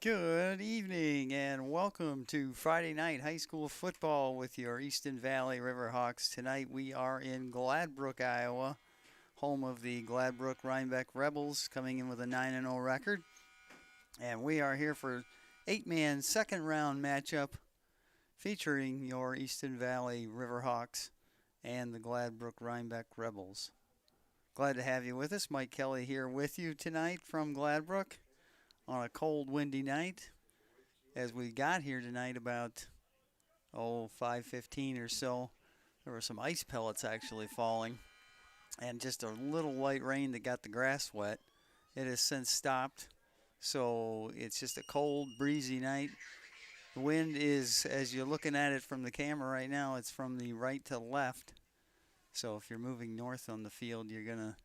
Good evening and welcome to Friday night high school football with your Easton Valley Riverhawks. Tonight we are in Gladbrook, Iowa, home of the Gladbrook-Reinbeck Rebels, coming in with a 9-0 record. And we are here for 8-man second round matchup featuring your Easton Valley Riverhawks and the Gladbrook-Reinbeck Rebels. Glad to have you with us. Mike Kelly here with you tonight from Gladbrook on a cold, windy night. As we got here tonight about 5:15 or so, there were some ice pellets actually falling and just a little light rain that got the grass wet. It has since stopped, so it's just a cold, breezy night. The wind is, as you're looking at it from the camera right now, it's from the right to left. So if you're moving north on the field, you're going to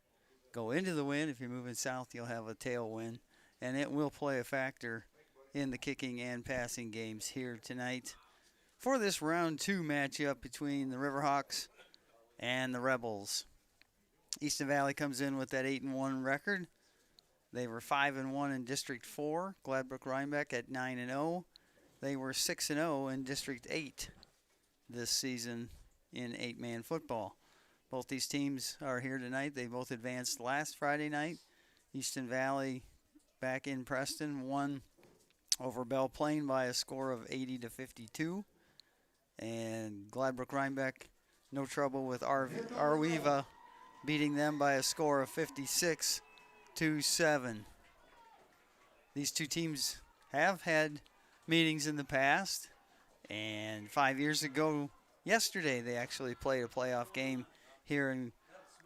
go into the wind. If you're moving south, you'll have a tailwind, and it will play a factor in the kicking and passing games here tonight for this round 2 matchup between the Riverhawks and the Rebels. Easton Valley comes in with that 8-1 record. They were 5-1 in District 4. Gladbrook-Reinbeck at 9-0. They were 6-0 in District 8 this season in 8-man football. Both these teams are here tonight. They both advanced last Friday night. Easton Valley back in Preston won over Belle Plaine by a score of 80-52. And Gladbrook-Reinbeck, no trouble with Arweva, beating them by a score of 56-7. These two teams have had meetings in the past, and 5 years ago yesterday they actually played a playoff game here in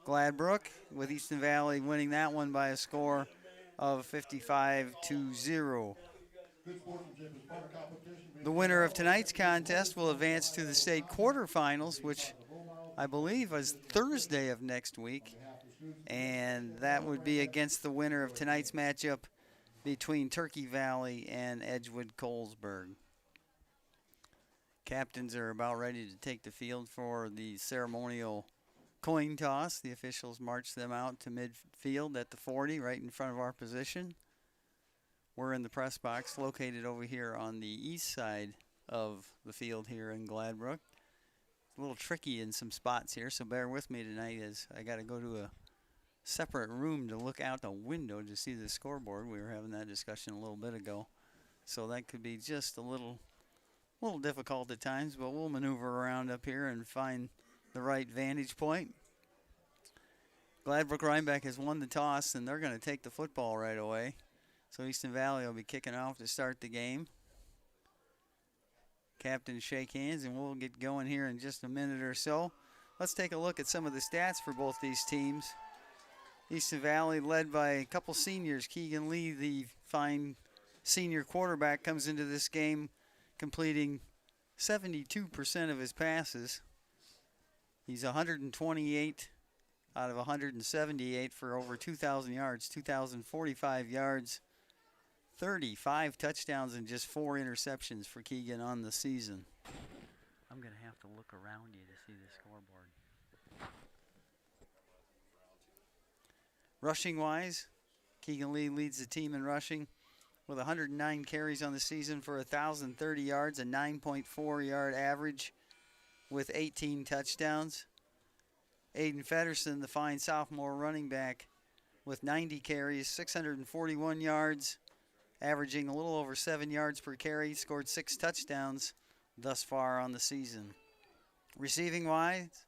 Gladbrook, with Easton Valley winning that one by a score of 55-0. The winner of tonight's contest will advance to the state quarterfinals, which I believe is Thursday of next week, and that would be against the winner of tonight's matchup between Turkey Valley and Edgewood-Colesburg. Captains are about ready to take the field for the ceremonial coin toss. The officials march them out to midfield at the 40, right in front of our position. We're in the press box located over here on the east side of the field here in Gladbrook. It's a little tricky in some spots here, so bear with me tonight as I got to go to a separate room to look out the window to see the scoreboard. We were having that discussion a little bit ago, so that could be just a little difficult at times, but we'll maneuver around up here and find the right vantage point. Gladbrook-Reinbeck has won the toss, and they're going to take the football right away. So Easton Valley will be kicking off to start the game. Captains shake hands, and we'll get going here in just a minute or so. Let's take a look at some of the stats for both these teams. Easton Valley led by a couple seniors. Keegan Lee, the fine senior quarterback, comes into this game completing 72% of his passes. He's 128 out of 178 for over 2,000 yards, 2,045 yards, 35 touchdowns, and just 4 interceptions for Keegan on the season. I'm going to have to look around you to see the scoreboard. Rushing-wise, Keegan Lee leads the team in rushing with 109 carries on the season for 1,030 yards, a 9.4-yard average with 18 touchdowns. Aiden Fedderson, the fine sophomore running back, with 90 carries, 641 yards, averaging a little over 7 yards per carry, scored 6 touchdowns thus far on the season. Receiving-wise,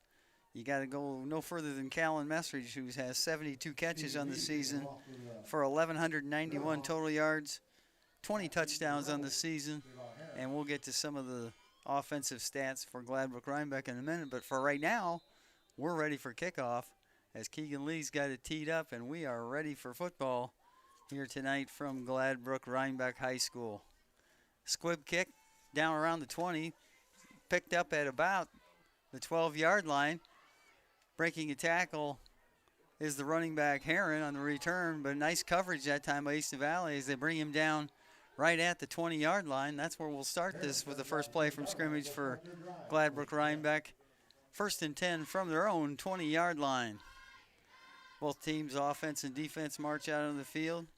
you got to go no further than Callan Messridge, who has 72 catches on the season for 1,191 total yards, 20 touchdowns on the season, and we'll get to some of the offensive stats for Gladbrook-Reinbeck in a minute. But for right now, we're ready for kickoff as Keegan Lee's got it teed up, and we are ready for football here tonight from Gladbrook-Reinbeck High School. Squib kick down around the 20, picked up at about the 12-yard line. Breaking a tackle is the running back Heron on the return, but nice coverage that time by Easton Valley as they bring him down right at the 20-yard line. That's where we'll start this with the first play from scrimmage for Gladbrook-Reinbeck. 1st and 10 from their own 20-yard line. Both teams, offense and defense, march out on the field.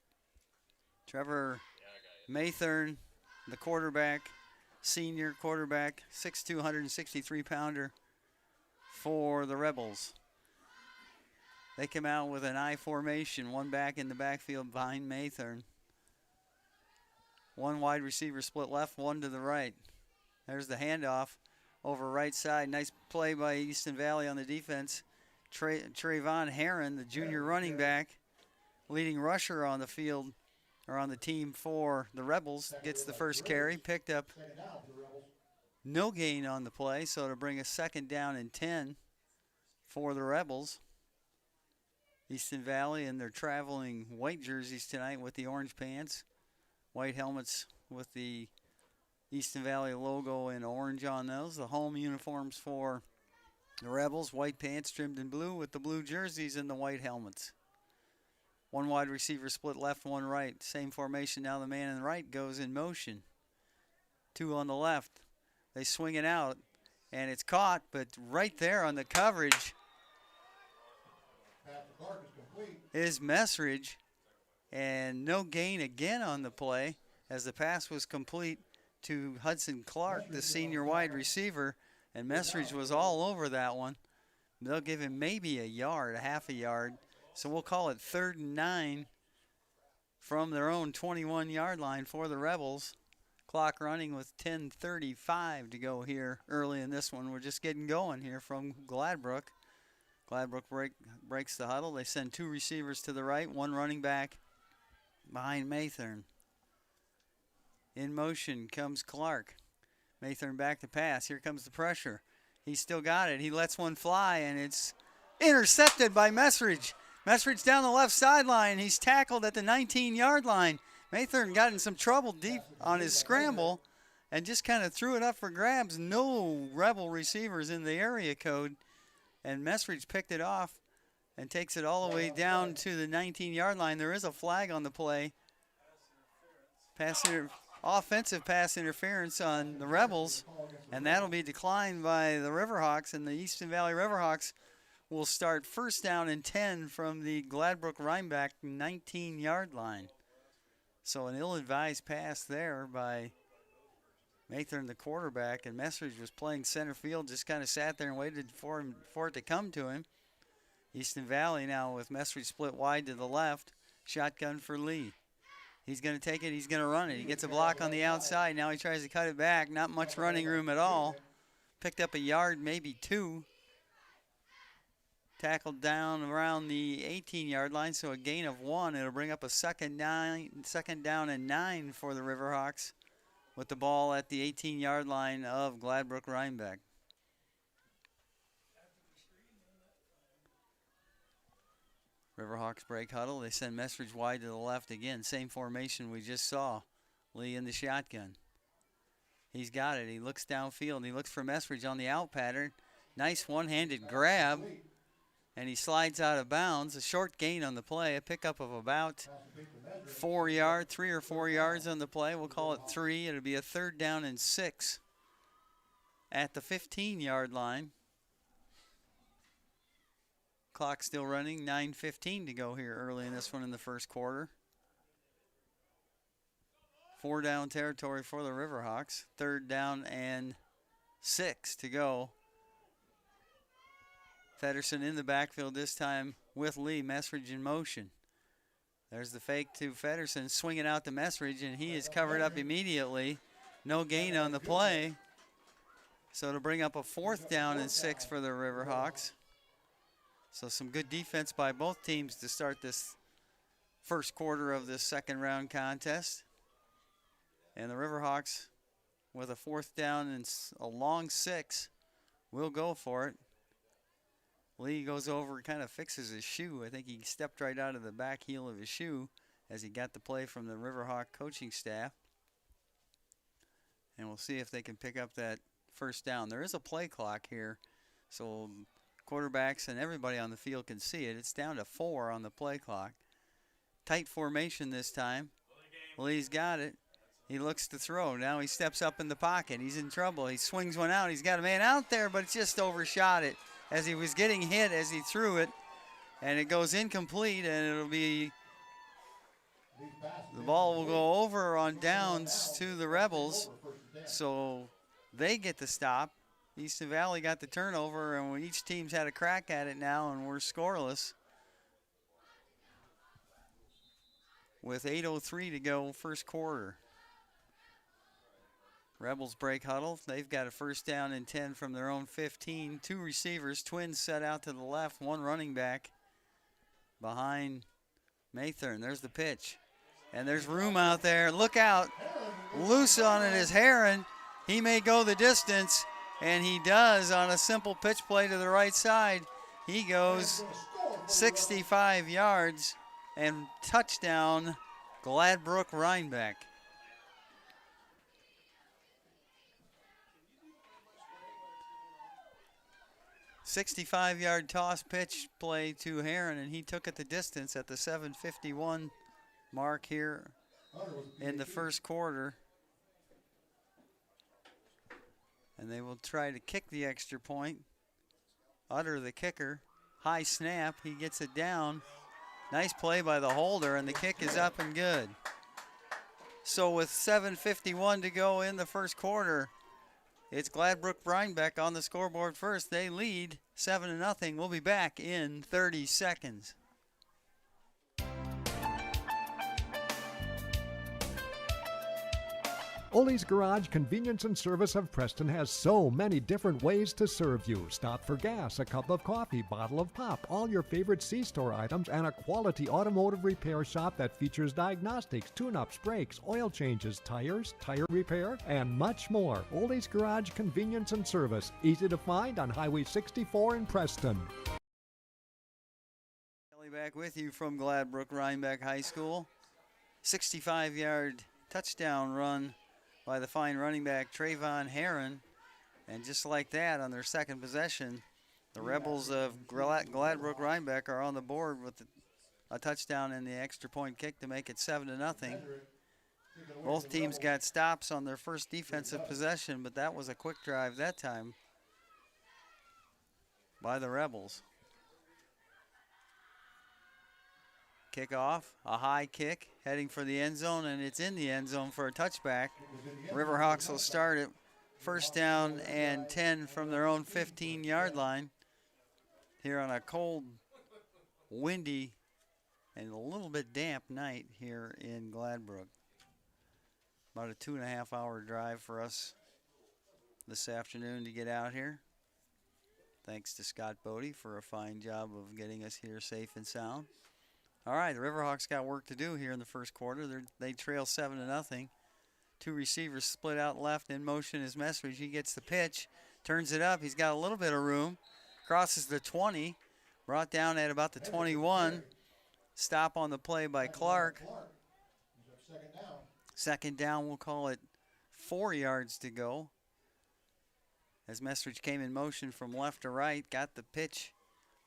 Trevor Maythorn, the quarterback, senior quarterback, 6'2", 163-pounder for the Rebels. They come out with an I formation, one back in the backfield behind Maythorn. One wide receiver split left, one to the right. There's the handoff over right side. Nice play by Easton Valley on the defense. Trayvon Herron, the junior running back, leading rusher on the field, or on the team for the Rebels, gets the first carry, picked up no gain on the play, so to bring a 2nd down and 10 for the Rebels. Easton Valley in their traveling white jerseys tonight with the orange pants, white helmets with the Easton Valley logo in orange on those. The home uniforms for the Rebels, white pants trimmed in blue with the blue jerseys and the white helmets. One wide receiver split left, one right. Same formation. Now the man in the right goes in motion. 2 on the left. They swing it out, and it's caught, but right there on the coverage is Messridge, and no gain again on the play as the pass was complete to Hudson Clark, the senior wide receiver, and Messridge was all over that one. They'll give him maybe a yard, a half a yard, so we'll call it 3rd and 9 from their own 21-yard line for the Rebels. Clock running with 10:35 to go here early in this one. We're just getting going here from Gladbrook. Gladbrook breaks the huddle. They send 2 receivers to the right, 1 running back behind Maythorn. In motion comes Clark. Maythorn back to pass. Here comes the pressure. He's still got it. He lets one fly, and it's intercepted by Messridge. Messridge down the left sideline. He's tackled at the 19-yard line. Maythorn got in some trouble deep on his scramble and just kind of threw it up for grabs. No Rebel receivers in the area code. And Messridge picked it off and takes it all the way down to the 19-yard line. There is a flag on the play. Offensive pass interference on the Rebels, and that'll be declined by the Riverhawks, and the Easton Valley Riverhawks will start 1st down and 10 from the Gladbrook-Reinbeck 19-yard line. So an ill-advised pass there by Maythorn, the quarterback, and Messridge was playing center field, just kind of sat there and waited for it to come to him. Easton Valley now with Messridge split wide to the left. Shotgun for Lee. He's going to take it. He's going to run it. He gets a block on the outside. Now he tries to cut it back. Not much running room at all. Picked up a yard, maybe 2. Tackled down around the 18-yard line, so a gain of 1. It'll bring up a 2nd down and 9 for the Riverhawks with the ball at the 18-yard line of Gladbrook-Reinbeck. Riverhawks break huddle. They send Messridge wide to the left again. Same formation we just saw. Lee in the shotgun. He's got it. He looks downfield. He looks for Messridge on the out pattern. Nice one-handed grab. And he slides out of bounds. A short gain on the play. A pickup of about 3 or 4 yards on the play. We'll call it 3. It'll be a 3rd down and 6 at the 15-yard line. Clock still running, 9:15 to go here early in this one in the first quarter. 4 down territory for the Riverhawks. 3rd down and 6 to go. Feddersen in the backfield this time with Lee. Messridge in motion. There's the fake to Feddersen, swinging out to Messridge, and he is covered up immediately. No gain on the play. So to bring up a 4th down and 6 for the Riverhawks. So some good defense by both teams to start this first quarter of this 2nd round contest. And the Riverhawks with a 4th down and a long 6 will go for it. Lee goes over, kind of fixes his shoe. I think he stepped right out of the back heel of his shoe as he got the play from the Riverhawk coaching staff. And we'll see if they can pick up that 1st down. There is a play clock here, so quarterbacks and everybody on the field can see it. It's down to 4 on the play clock. Tight formation this time. Lee's got it. He looks to throw. Now he steps up in the pocket. He's in trouble. He swings one out. He's got a man out there, but it's just overshot it as he was getting hit as he threw it. And it goes incomplete, and it'll be The ball will go over on downs to the Rebels, so they get the stop. Easton Valley got the turnover, and each team's had a crack at it now, and we're scoreless. With 8:03 to go, first quarter. Rebels break huddle. They've got a first down and 10 from their own 15. Two receivers, twins set out to the left, one running back behind Maythorn. There's the pitch. And there's room out there. Look out. Loose on it is Heron. He may go the distance, and he does on a simple pitch play to the right side. He goes 65 yards and touchdown, Gladbrook-Reinbeck. "65-yard toss pitch play to Heron, and he took it the distance at the 7:51 mark here in the first quarter. And they will try to kick the extra point. Utter, the kicker. High snap. He gets it down. Nice play by the holder, and the kick is up and good. So with 7:51 to go in the first quarter, it's Gladbrook-Reinbeck on the scoreboard first. They lead 7-0. We'll be back in 30 seconds. Ole's Garage Convenience and Service of Preston has so many different ways to serve you. Stop for gas, a cup of coffee, bottle of pop, all your favorite C-store items, and a quality automotive repair shop that features diagnostics, tune-ups, brakes, oil changes, tires, tire repair, and much more. Ole's Garage Convenience and Service, easy to find on Highway 64 in Preston. Back with you from Gladbrook-Reinbeck High School. 65-yard touchdown run by the fine running back Trayvon Heron. And just like that, on their second possession, the Rebels of Gladbrook-Reinbeck are on the board with a touchdown and the extra point kick to make it 7-0. Both teams got stops on their first defensive possession, but that was a quick drive that time by the Rebels. Kickoff, a high kick, heading for the end zone, and it's in the end zone for a touchback. Riverhawks will start it first down and 10 from their own 15-yard line here on a cold, windy, and a little bit damp night here in Gladbrook. About a 2.5-hour drive for us this afternoon to get out here. Thanks to Scott Bodie for a fine job of getting us here safe and sound. All right, the Riverhawks got work to do here in the first quarter. They trail 7-0. Two receivers split out left. In motion is Messridge. He gets the pitch, turns it up. He's got a little bit of room. Crosses the 20, brought down at about the 21. Stop on the play by Clark. Second down, we'll call it 4 yards to go. As Messridge came in motion from left to right, got the pitch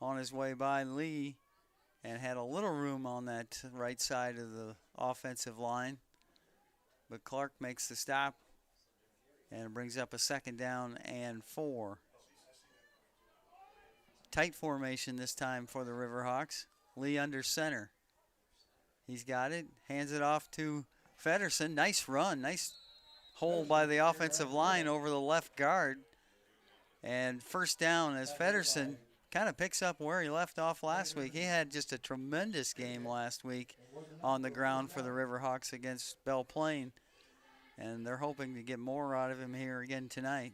on his way by Lee, and had a little room on that right side of the offensive line. But Clark makes the stop, and it brings up a second down and 4. Tight formation this time for the Riverhawks. Lee under center. He's got it, hands it off to Feddersen. Nice run, nice hole by the offensive line over the left guard. And first down as Feddersen kind of picks up where he left off last week. He had just a tremendous game last week on the ground for the Riverhawks against Belle Plaine, and they're hoping to get more out of him here again tonight.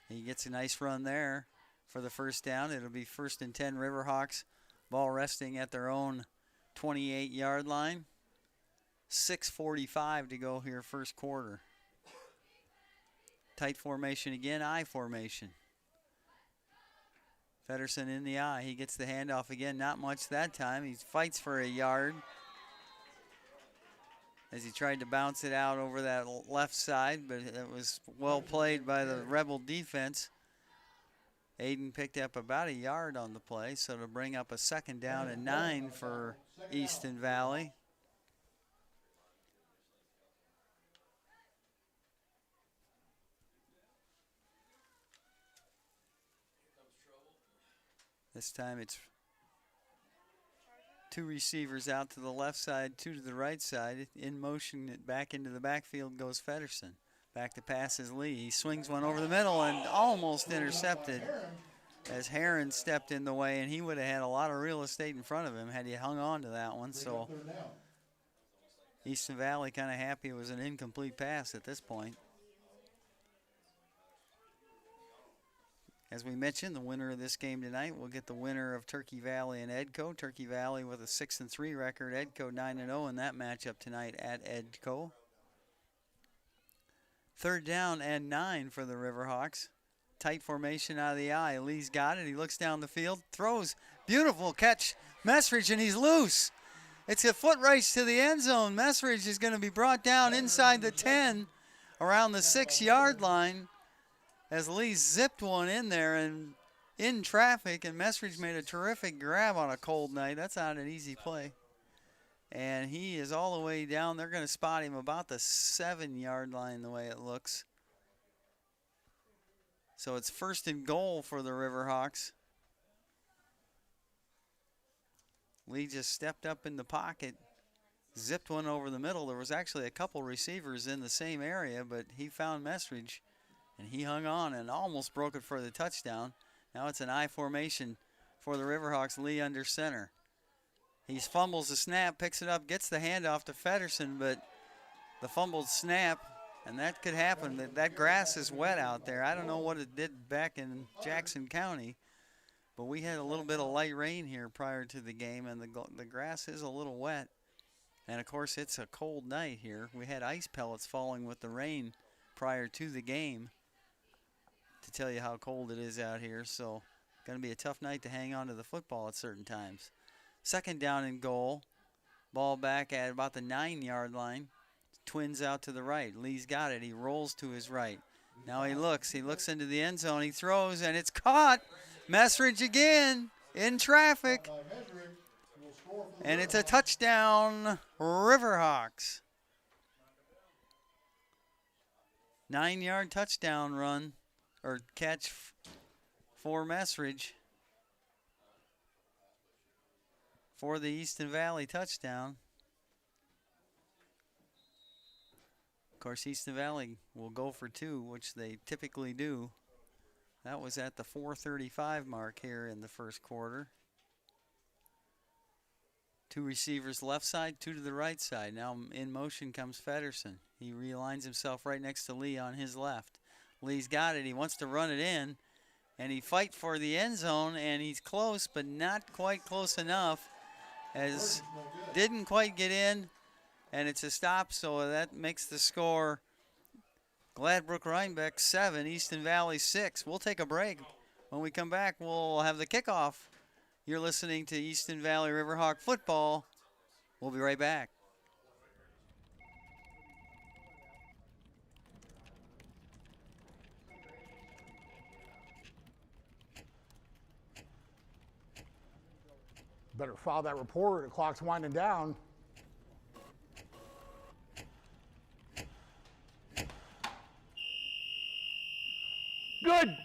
He gets a nice run there for the first down. It'll be 1st and 10 Riverhawks, ball resting at their own 28-yard line. 6:45 to go here first quarter. Tight formation again, I formation. Feddersen in the eye. He gets the handoff again. Not much that time. He fights for a yard as he tried to bounce it out over that left side, but it was well played by the Rebel defense. Aiden picked up about a yard on the play, so to bring up a second down and 9 for Easton Valley. This time it's 2 receivers out to the left side, 2 to the right side. In motion, back into the backfield goes Feddersen. Back to pass is Lee. He swings one over the middle and almost intercepted as Heron stepped in the way, and he would have had a lot of real estate in front of him had he hung on to that one. So Easton Valley kind of happy it was an incomplete pass at this point. As we mentioned, the winner of this game tonight will get the winner of Turkey Valley and Edco. Turkey Valley with a 6-3 record, Edco 9-0 in that matchup tonight at Edco. 3rd down and 9 for the Riverhawks. Tight formation out of the eye. Lee's got it. He looks down the field, throws. Beautiful catch. Messridge, and he's loose. It's a foot race to the end zone. Messridge is going to be brought down inside the 10, around the 6-yard line, as Lee zipped one in there and in traffic, and Messridge made a terrific grab on a cold night. That's not an easy play. And he is all the way down. They're going to spot him about the 7-yard line the way it looks. So it's 1st and goal for the Riverhawks. Lee just stepped up in the pocket, zipped one over the middle. There was actually a couple receivers in the same area, but he found Messridge, and he hung on and almost broke it for the touchdown. Now it's an I formation for the Riverhawks. Lee under center. He fumbles the snap, picks it up, gets the handoff to Feddersen, but the fumbled snap, and that could happen. That grass is wet out there. I don't know what it did back in Jackson County, but we had a little bit of light rain here prior to the game, and the grass is a little wet. And, of course, it's a cold night here. We had ice pellets falling with the rain prior to the game to tell you how cold it is out here. So going to be a tough night to hang on to the football at certain times. 2nd down and goal. Ball back at about the 9-yard line. Twins out to the right. Lee's got it. He rolls to his right. Now he looks into the end zone. He throws, and it's caught. Messridge again in traffic. And it's a touchdown, Riverhawks. 9-yard touchdown run, or catch for Messridge for the Easton Valley touchdown. Of course, Easton Valley will go for 2, which they typically do. That was at the 4:35 mark here in the first quarter. 2 receivers left side, 2 to the right side. Now in motion comes Feddersen. He realigns himself right next to Lee on his left. Lee's got it. He wants to run it in, and he fight for the end zone, and he's close, but not quite close enough, as didn't quite get in, and it's a stop, so that makes the score Gladbrook-Reinbeck 7, Easton Valley 6. We'll take a break. When we come back, we'll have the kickoff. You're listening to Easton Valley Riverhawk football. We'll be right back. Better file that report. The clock's winding down. Good.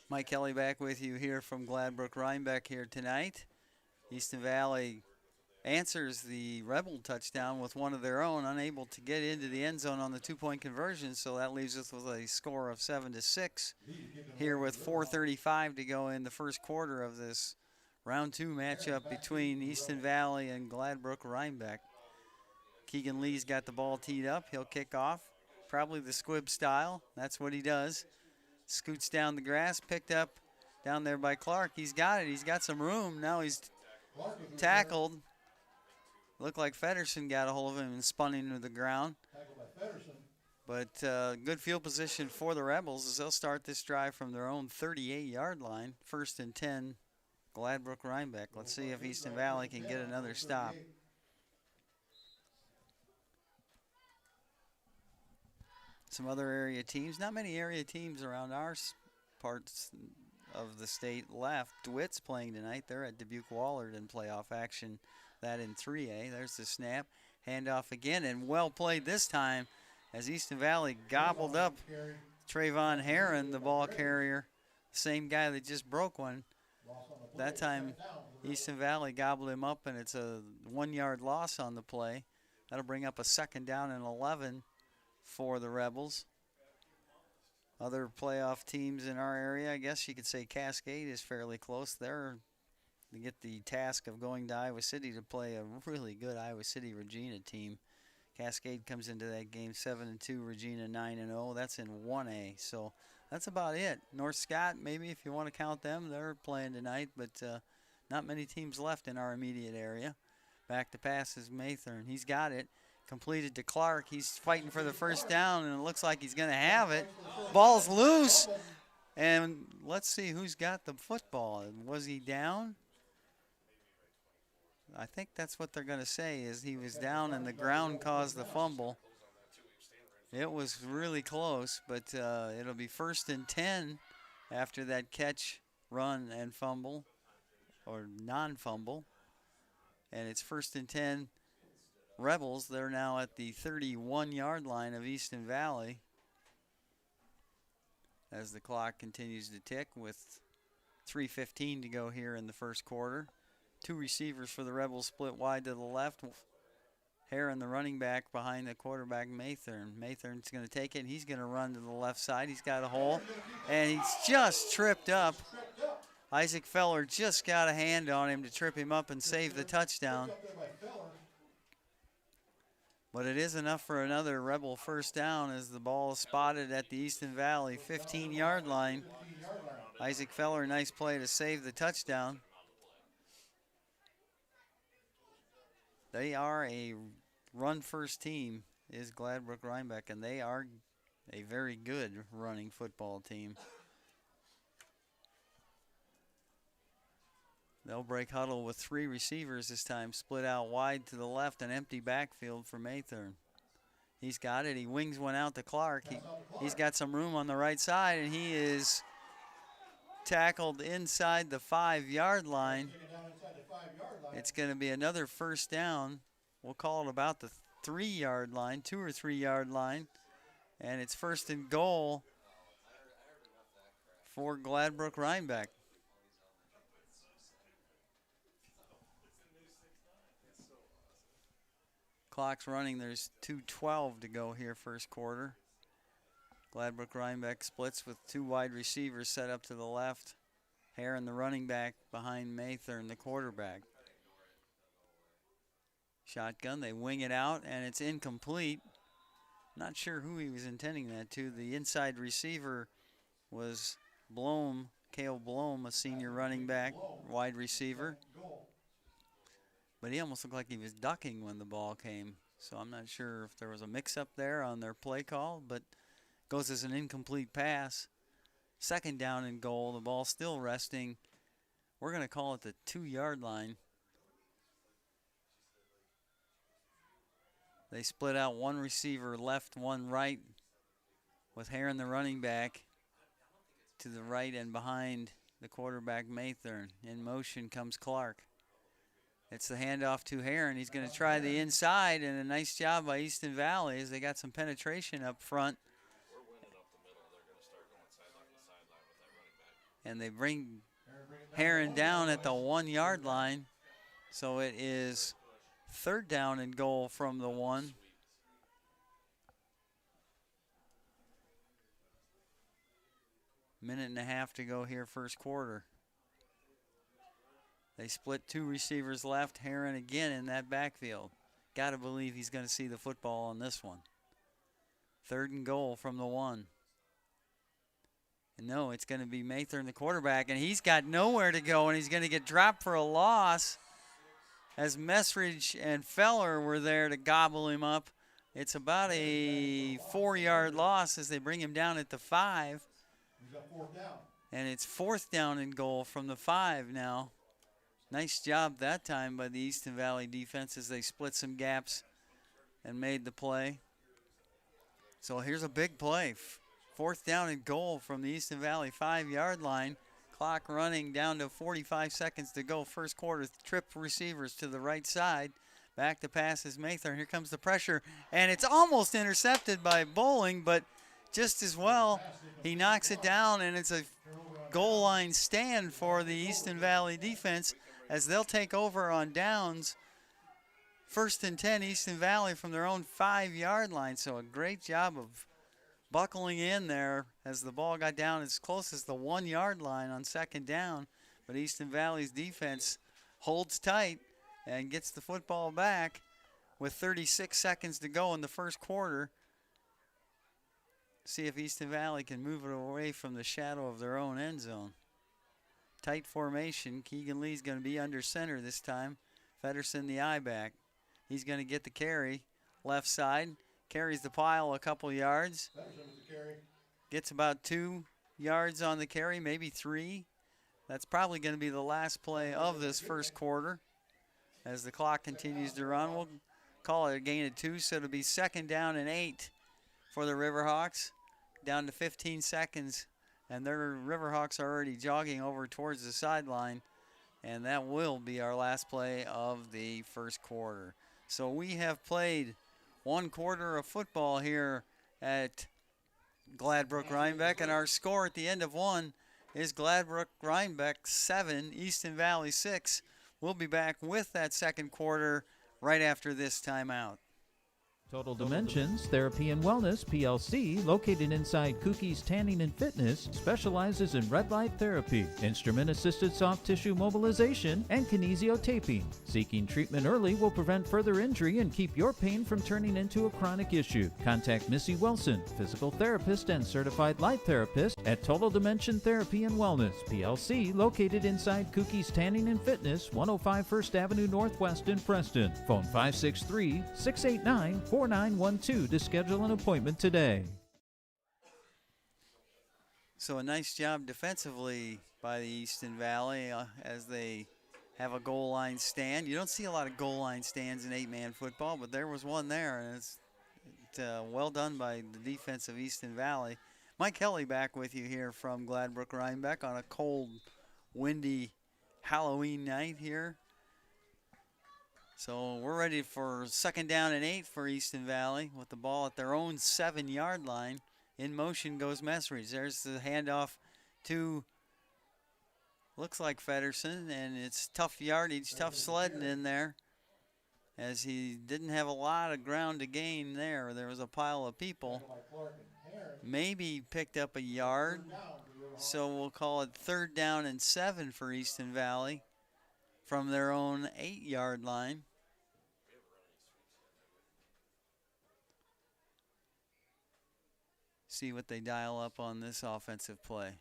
Mike Kelly back with you here from Gladbrook-Reinbeck here tonight. Easton Valley answers the Rebel touchdown with one of their own, unable to get into the end zone on the 2-point conversion, so that leaves us with a score of 7-6 here with 4:35 to go in the first quarter of this round 2 matchup between Easton Valley and Gladbrook-Reinbeck. Keegan Lee's got the ball teed up. He'll kick off, probably the squib style. That's what he does. Scoots down the grass, picked up down there by Clark. He's got it. He's got some room. Now he's tackled. Looked like Feddersen got a hold of him and spun into the ground. But good field position for the Rebels as they'll start this drive from their own 38-yard line. 1st and 10, Gladbrook-Reinbeck. Let's see if Easton Valley can get another stop. Some other area teams. Not many area teams around our parts of the state left. DeWitt's playing tonight. They're at Dubuque-Wahlert in playoff action. That in 3A. There's the snap. Handoff again, and well played this time as Easton Valley gobbled up Trayvon Heron, the ball carrier, same guy that just broke one. That time, Easton Valley gobbled him up, and it's a 1-yard loss on the play. That'll bring up a 2nd down and 11 for the Rebels. Other playoff teams in our area, I guess you could say Cascade is fairly close. They get the task of going to Iowa City to play a really good Iowa City Regina team. Cascade comes into that game 7-2, Regina 9-0. That's in 1A, so that's about it. North Scott, maybe if you want to count them, they're playing tonight, but not many teams left in our immediate area. Back to pass is Mathern. He's got it. Completed to Clark. He's fighting for the 1st down, and it looks like he's going to have it. Ball's loose, and let's see who's got the football. Was he down? I think that's what they're going to say, is he was down and the ground caused the fumble. It was really close, but it'll be 1st and 10 after that catch, run, and fumble, or non-fumble. And it's 1st and 10 Rebels. They're now at the 31-yard line of Easton Valley as the clock continues to tick with 3:15 to go here in the first quarter. 2 receivers for the Rebels split wide to the left. Heron, the running back, behind the quarterback, Mathern. Mathern's going to take it, and he's going to run to the left side. He's got a hole, and he's just tripped up. Isaac Feller just got a hand on him to trip him up and save the touchdown. But it is enough for another Rebel 1st down as the ball is spotted at the Easton Valley 15-yard line. Isaac Feller, nice play to save the touchdown. They are a run-first team, is Gladbrook-Reinbeck, and they are a very good running football team. They'll break huddle with 3 receivers this time, split out wide to the left, an empty backfield for Mathern. He's got it. He wings one out to Clark. He's got some room on the right side, and he is tackled inside the 5-yard line. It's going to be another 1st down. We'll call it about the 3-yard line, 2 or 3-yard line. And it's 1st and goal for Gladbrook-Reinbeck. Clock's running. There's 2:12 to go here first quarter. Gladbrook-Reinbeck splits with 2 wide receivers set up to the left. Heron, the running back, behind Mathern, the quarterback. Shotgun, they wing it out, and it's incomplete. Not sure who he was intending that to. The inside receiver was Blom, Cale Blom, a senior running back, wide receiver. But he almost looked like he was ducking when the ball came. So I'm not sure if there was a mix-up there on their play call, but goes as an incomplete pass. 2nd down and goal. The ball still resting. We're going to call it the 2-yard line. They split out 1 receiver left, 1 right, with Heron, the running back, to the right and behind the quarterback, Mathern. In motion comes Clark. It's the handoff to Heron. He's going to try the inside, and a nice job by Easton Valley as they got some penetration up front. And they bring Heron down at the 1-yard line. So it is 3rd down and goal from the 1. Minute and a half to go here first quarter. They split 2 receivers left. Heron again in that backfield. Got to believe he's going to see the football on this one. 3rd and goal from the 1. And no, it's going to be Mathern, the quarterback, and he's got nowhere to go, and he's going to get dropped for a loss as Messridge and Feller were there to gobble him up. It's about a 4-yard loss as they bring him down at the 5. And it's 4th down and goal from the 5 now. Nice job that time by the Easton Valley defense as they split some gaps and made the play. So here's a big play. 4th down and goal from the Easton Valley 5-yard line. Clock running down to 45 seconds to go. First quarter, trip receivers to the right side. Back to pass is Mather. Here comes the pressure, and it's almost intercepted by Bowling, but just as well, he knocks it down, and it's a goal line stand for the Easton Valley defense as they'll take over on downs. 1st and 10, Easton Valley from their own 5-yard line. So a great job of buckling in there as the ball got down as close as the 1-yard line on 2nd down. But Easton Valley's defense holds tight and gets the football back with 36 seconds to go in the first quarter. See if Easton Valley can move it away from the shadow of their own end zone. Tight formation. Keegan Lee's going to be under center this time. Feddersen the I-back. He's going to get the carry. Left side. Carries the pile a couple yards. Gets about 2 yards on the carry, maybe 3. That's probably going to be the last play of this first quarter. As the clock continues to run, we'll call it a gain of 2, so it'll be 2nd down and 8 for the Riverhawks. Down to 15 seconds, and their Riverhawks are already jogging over towards the sideline, and that will be our last play of the first quarter. So we have played 1 quarter of football here at Gladbrook-Reinbeck, and our score at the end of 1 is Gladbrook-Reinbeck 7, Easton Valley 6. We'll be back with that second quarter right after this timeout. Total Dimensions Therapy and Wellness PLC, located inside Cookie's Tanning and Fitness, specializes in red light therapy, instrument-assisted soft tissue mobilization, and kinesiotaping. Seeking treatment early will prevent further injury and keep your pain from turning into a chronic issue. Contact Missy Wilson, physical therapist and certified light therapist at Total Dimension Therapy and Wellness PLC, located inside Cookie's Tanning and Fitness, 105 First Avenue Northwest in Preston. Phone 563-689-4912 to schedule an appointment today. So a nice job defensively by the Easton Valley as they have a goal line stand. You don't see a lot of goal line stands in 8-man football, but there was one there, and it's well done by the defense of Easton Valley. Mike Kelly back with you here from Gladbrook-Reinbeck on a cold, windy Halloween night here. So we're ready for 2nd down and 8 for Easton Valley with the ball at their own 7-yard line. In motion goes Messridge. There's the handoff to, looks like Feddersen, and it's tough yardage, tough sledding in there as he didn't have a lot of ground to gain there. There was a pile of people. Maybe picked up a yard, so we'll call it 3rd down and 7 for Easton Valley from their own 8-yard line. See what they dial up on this offensive play.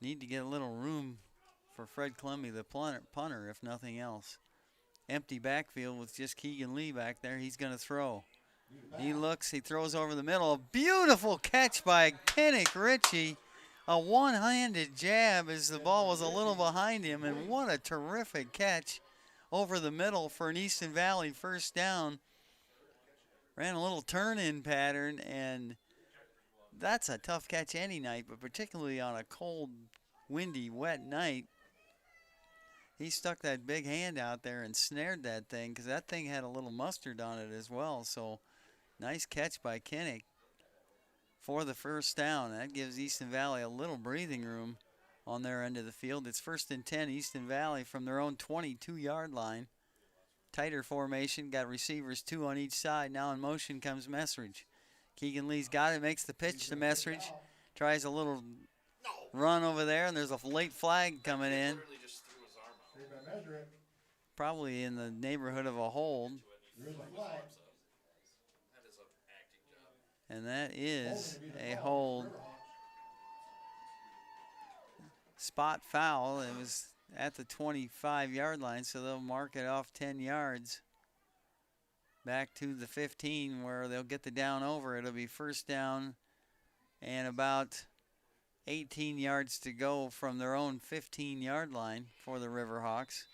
Need to get a little room for Fred Clemmy, the punter, if nothing else. Empty backfield with just Keegan Lee back there. He's going to throw. He looks, he throws over the middle. A beautiful catch by Kennick Ritchie. A one-handed jab as the ball was a little behind him, and what a terrific catch over the middle for an Easton Valley 1st down. Ran a little turn-in pattern, and that's a tough catch any night, but particularly on a cold, windy, wet night. He stuck that big hand out there and snared that thing because that thing had a little mustard on it as well. So nice catch by Kennick for the 1st down. That gives Easton Valley a little breathing room on their end of the field. It's 1st and 10, Easton Valley from their own 22-yard line. Tighter formation, got receivers 2 on each side. Now in motion comes Messridge. Keegan Lee's got it, makes the pitch to Messridge. Tries a little run over there, and there's a late flag coming in. Probably in the neighborhood of a hold. And that is a hold. Spot foul. It was at the 25-yard line, so they'll mark it off 10 yards. Back to the 15 where they'll get the down over. It'll be 1st down and about 18 yards to go from their own 15-yard line for the Riverhawks.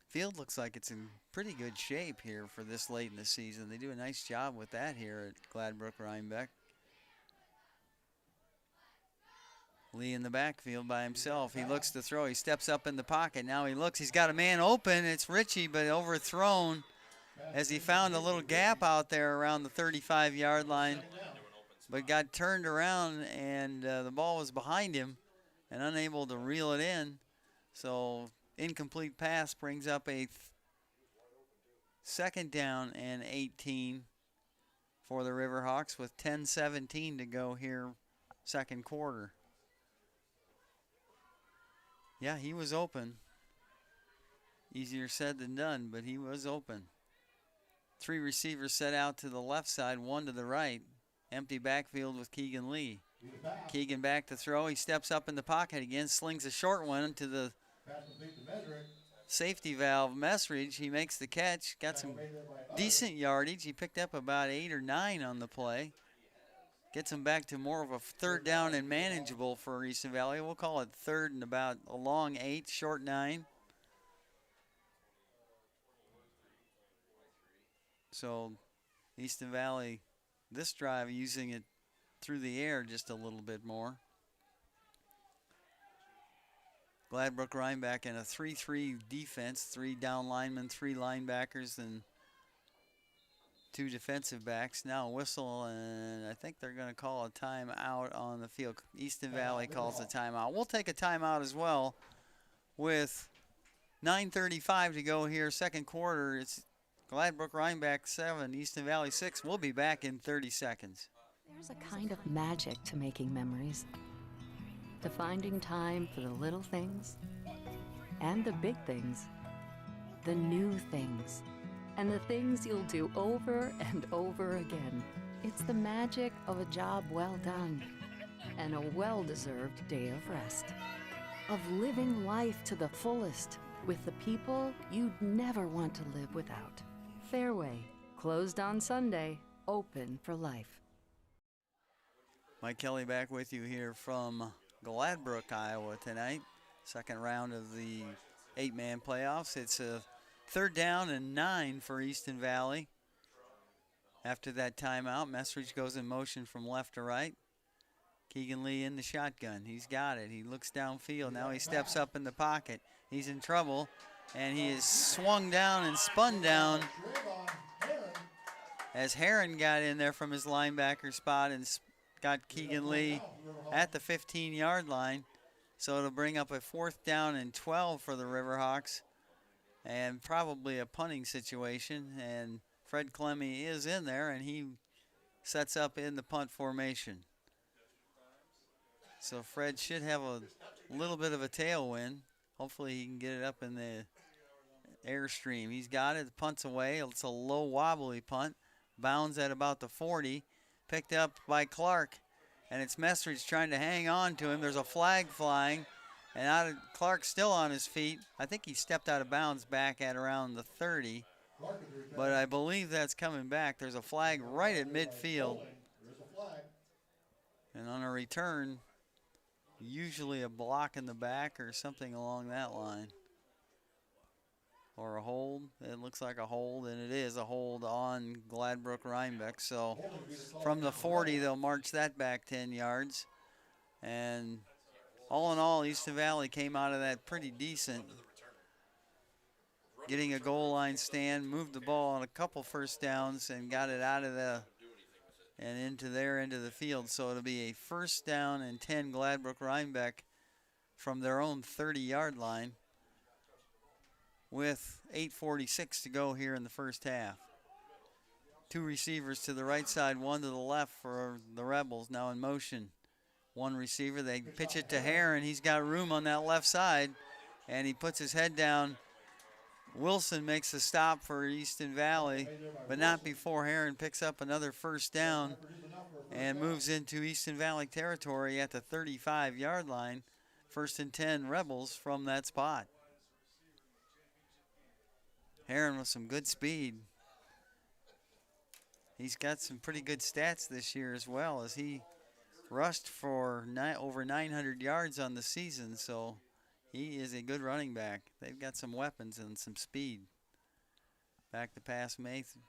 Field looks like it's in pretty good shape here for this late in the season. They do a nice job with that here at Gladbrook-Reinbeck. Lee in the backfield by himself. He looks to throw. He steps up in the pocket. Now he looks. He's got a man open. It's Ritchie, but overthrown as he found a little gap out there around the 35-yard line, but got turned around, and the ball was behind him and unable to reel it in. So incomplete pass brings up a second down and 18 for the Riverhawks with 10:17 to go here, second quarter. Yeah, he was open. Easier said than done, but he was open. 3 receivers set out to the left side, 1 to the right. Empty backfield with Keegan Lee. Keegan back to throw. He steps up in the pocket again, slings a short one to the safety valve, Messridge. He makes the catch, got some decent yardage. He picked up about 8 or 9 on the play. Gets him back to more of a third down and manageable for Easton Valley. We'll call it third and about a long 8, short 9. So Easton Valley, this drive, using it through the air just a little bit more. Gladbrook-Reinbeck in a 3-3 defense, 3 down linemen, 3 linebackers, and 2 defensive backs. Now a whistle, and I think they're going to call a timeout on the field. Easton Valley calls a timeout. We'll take a timeout as well with 9:35 to go here, second quarter. It's Gladbrook-Reinbeck 7, Easton Valley 6. We'll be back in 30 seconds. There's a kind of magic to making memories, to finding time for the little things and the big things, the new things, and the things you'll do over and over again. It's the magic of a job well done and a well-deserved day of rest, of living life to the fullest with the people you'd never want to live without. Fairway, closed on Sunday, open for life. Mike Kelly back with you here from Gladbrook, Iowa tonight. Second round of the 8-man playoffs. It's a third down and 9 for Easton Valley. After that timeout, Messridge goes in motion from left to right. Keegan Lee in the shotgun. He's got it. He looks downfield. Now he steps up in the pocket. He's in trouble, and he is swung down and spun down as Heron got in there from his linebacker spot and got Keegan Lee at the 15-yard line. So it'll bring up a 4th down and 12 for the Riverhawks, and probably a punting situation. And Fred Clemmy is in there, and he sets up in the punt formation. So Fred should have a little bit of a tailwind. Hopefully he can get it up in the airstream. He's got it. The punt's away. It's a low wobbly punt. Bounds at about the 40. Picked up by Clark. And it's Messridge trying to hang on to him. There's a flag flying. And Clark's still on his feet. I think he stepped out of bounds back at around the 30. But I believe that's coming back. There's a flag right at midfield. And on a return, usually a block in the back or something along that line. Or a hold. It looks like a hold, and it is a hold on Gladbrook-Reinbeck. So from the 40, they'll march that back 10 yards. And all in all, Easton Valley came out of that pretty decent. Getting a goal line stand, moved the ball on a couple first downs, and got it out of the and into their end of the field. So it'll be a 1st down and 10 Gladbrook-Reinbeck from their own 30-yard line with 8:46 to go here in the first half. 2 receivers to the right side, 1 to the left for the Rebels, now in motion. 1 receiver, they pitch it to Heron. He's got room on that left side, and he puts his head down. Wilson makes a stop for Easton Valley, but not before Heron picks up another 1st down and moves into Easton Valley territory at the 35-yard line. 1st and 10 Rebels from that spot. Heron with some good speed. He's got some pretty good stats this year as well, as he rushed for over 900 yards on the season, so he is a good running back. They've got some weapons and some speed. Back to pass Mathern.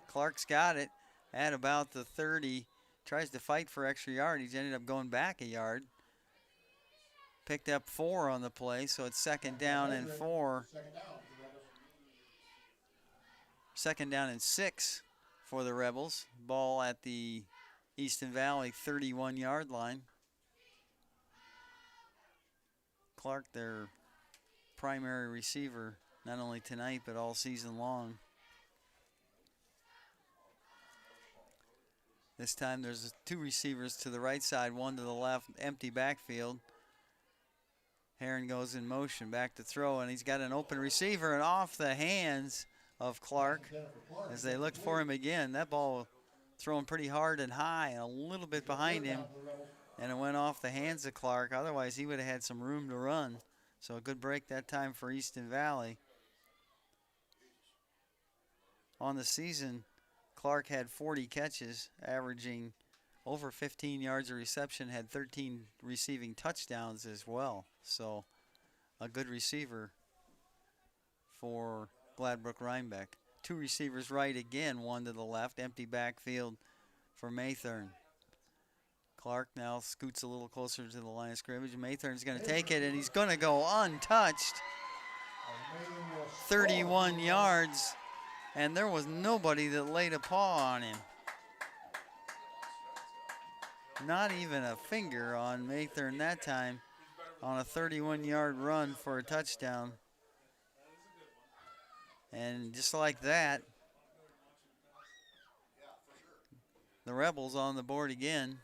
Clark's got it at about the 30. tries to fight for extra yardage. Ended up going back a yard. Picked up 4 on the play, so it's 2nd down and 4. 2nd down and 6 for the Rebels. Ball at the Easton Valley 31-yard line. Clark, their primary receiver, not only tonight but all season long. This time there's 2 receivers to the right side, 1 to the left, empty backfield. Heron goes in motion, back to throw, and he's got an open receiver, and off the hands of Clark as they looked for him again. That ball thrown pretty hard and high and a little bit behind him, and it went off the hands of Clark. Otherwise, he would have had some room to run. So a good break that time for Easton Valley. On the season, Clark had 40 catches, averaging over 15 yards of reception, had 13 receiving touchdowns as well. So a good receiver for Gladbrook-Reinbeck. 2 receivers right again, 1 to the left, empty backfield for Maythorn. Clark now scoots a little closer to the line of scrimmage. Maythorn's going to take it, and he's going to go untouched. 31 yards, and there was nobody that laid a paw on him. Not even a finger on Maythorn that time on a 31-yard run for a touchdown. And just like that, the Rebels on the board again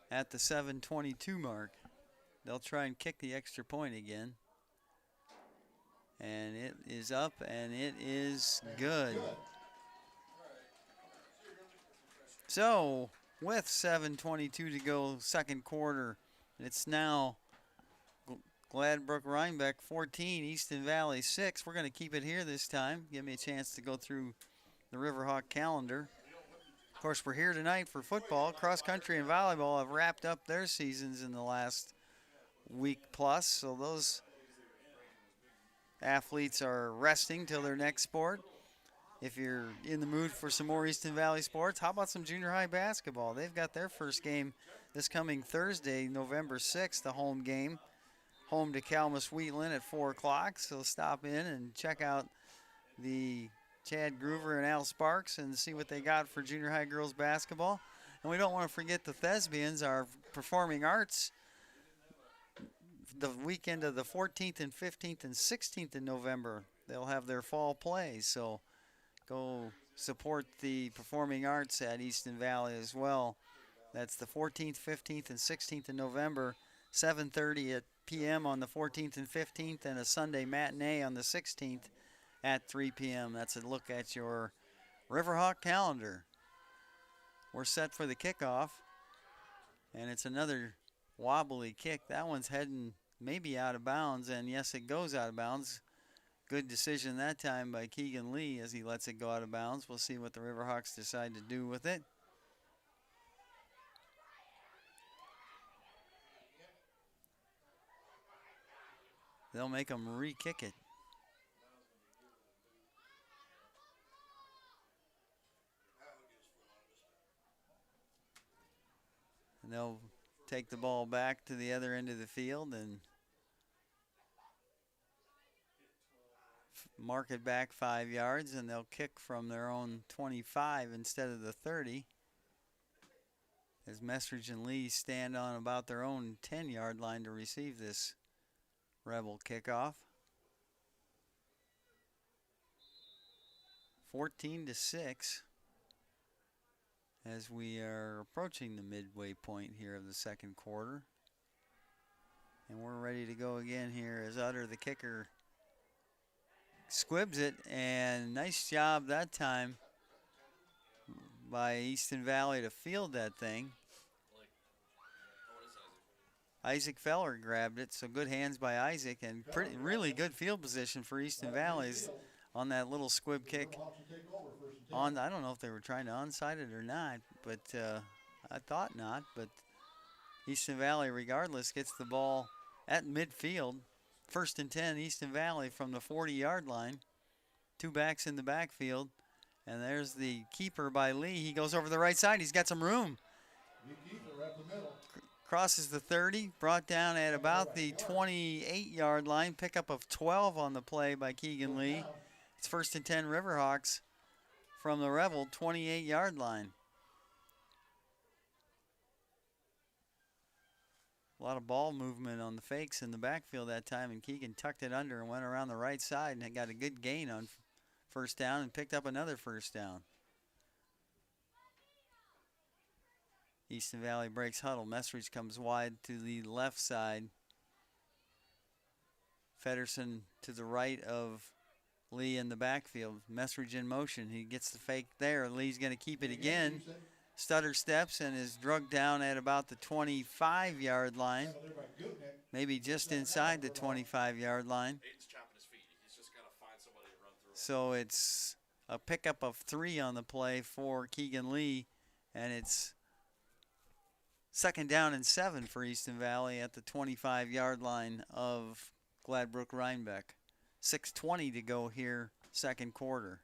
at the 7:22 mark. They'll try and kick the extra point again. And it is up, and it is good. So, with 7:22 to go, 2nd quarter, it's now Gladbrook-Reinbeck 14, Easton Valley 6. We're going to keep it here this time. Give me a chance to go through the Riverhawk calendar. Of course, we're here tonight for football. Cross country and volleyball have wrapped up their seasons in the last week plus, so those athletes are resting till their next sport. If you're in the mood for some more Easton Valley sports, how about some junior high basketball? They've got their first game this coming Thursday, November 6th, the home game. Home to Kalmus-Wheatland at 4 o'clock, so stop in and check out the Chad Groover and Al Sparks and see what they got for junior high girls basketball. And we don't want to forget the Thespians, our performing arts, the weekend of the 14th and 15th and 16th in November. They'll have their fall plays, so go support the performing arts at Easton Valley as well. That's the 14th, 15th, and 16th in November, 7:30 p.m. on the 14th and 15th, and a Sunday matinee on the 16th at 3 p.m. That's a look at your Riverhawk calendar. We're set for the kickoff, and it's another wobbly kick. That one's heading maybe out of bounds, and yes, it goes out of bounds. Good decision that time by Keegan Lee as he lets it go out of bounds. We'll see what the Riverhawks decide to do with it. They'll make them re-kick it. And they'll take the ball back to the other end of the field and mark it back 5 yards, and they'll kick from their own 25 instead of the 30. As Messridge and Lee stand on about their own 10-yard line to receive this Rebel kickoff. 14-6 as we are approaching the midway point here of the 2nd quarter. And we're ready to go again here as Utter, the kicker, squibs it, and nice job that time by Easton Valley to field that thing. Isaac Feller grabbed it, so good hands by Isaac, and really good field position for Easton Valley's on that little squib kick. I don't know if they were trying to onside it or not, but I thought not. But Easton Valley, regardless, gets the ball at midfield. 1st and 10, Easton Valley from the 40-yard line. 2 backs in the backfield, And there's the keeper by Lee. He goes over the right side. He's got some room. Crosses the 30, brought down at about the 28-yard line. Pickup of 12 on the play by Keegan Lee. It's 1st and 10 Riverhawks from the Revel 28-yard line. A lot of ball movement on the fakes in the backfield that time, and Keegan tucked it under and went around the right side and got a good gain on 1st down and picked up another 1st down. Easton Valley breaks huddle. Messridge comes wide to the left side. Feddersen to the right of Lee in the backfield. Messridge in motion. He gets the fake there. Lee's going to keep it again. Stutter steps and is drugged down at about the 25-yard line. Maybe just inside the 25-yard line. So it's a pickup of 3 on the play for Keegan Lee, and it's 2nd down and 7 for Easton Valley at the 25-yard line of Gladbrook-Reinbeck. 6:20 to go here, 2nd quarter.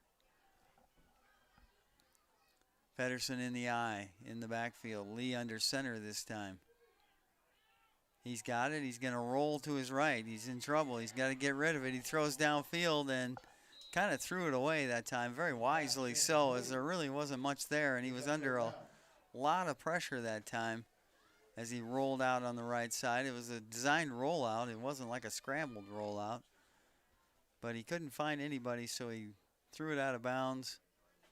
Feddersen in the eye in the backfield. Lee under center this time. He's got it. He's going to roll to his right. He's in trouble. He's got to get rid of it. He throws downfield and kind of threw it away that time, very wisely so, as there really wasn't much there, and he was under a lot of pressure that time as he rolled out on the right side. It was a designed rollout. It wasn't like a scrambled rollout, but he couldn't find anybody, so he threw it out of bounds.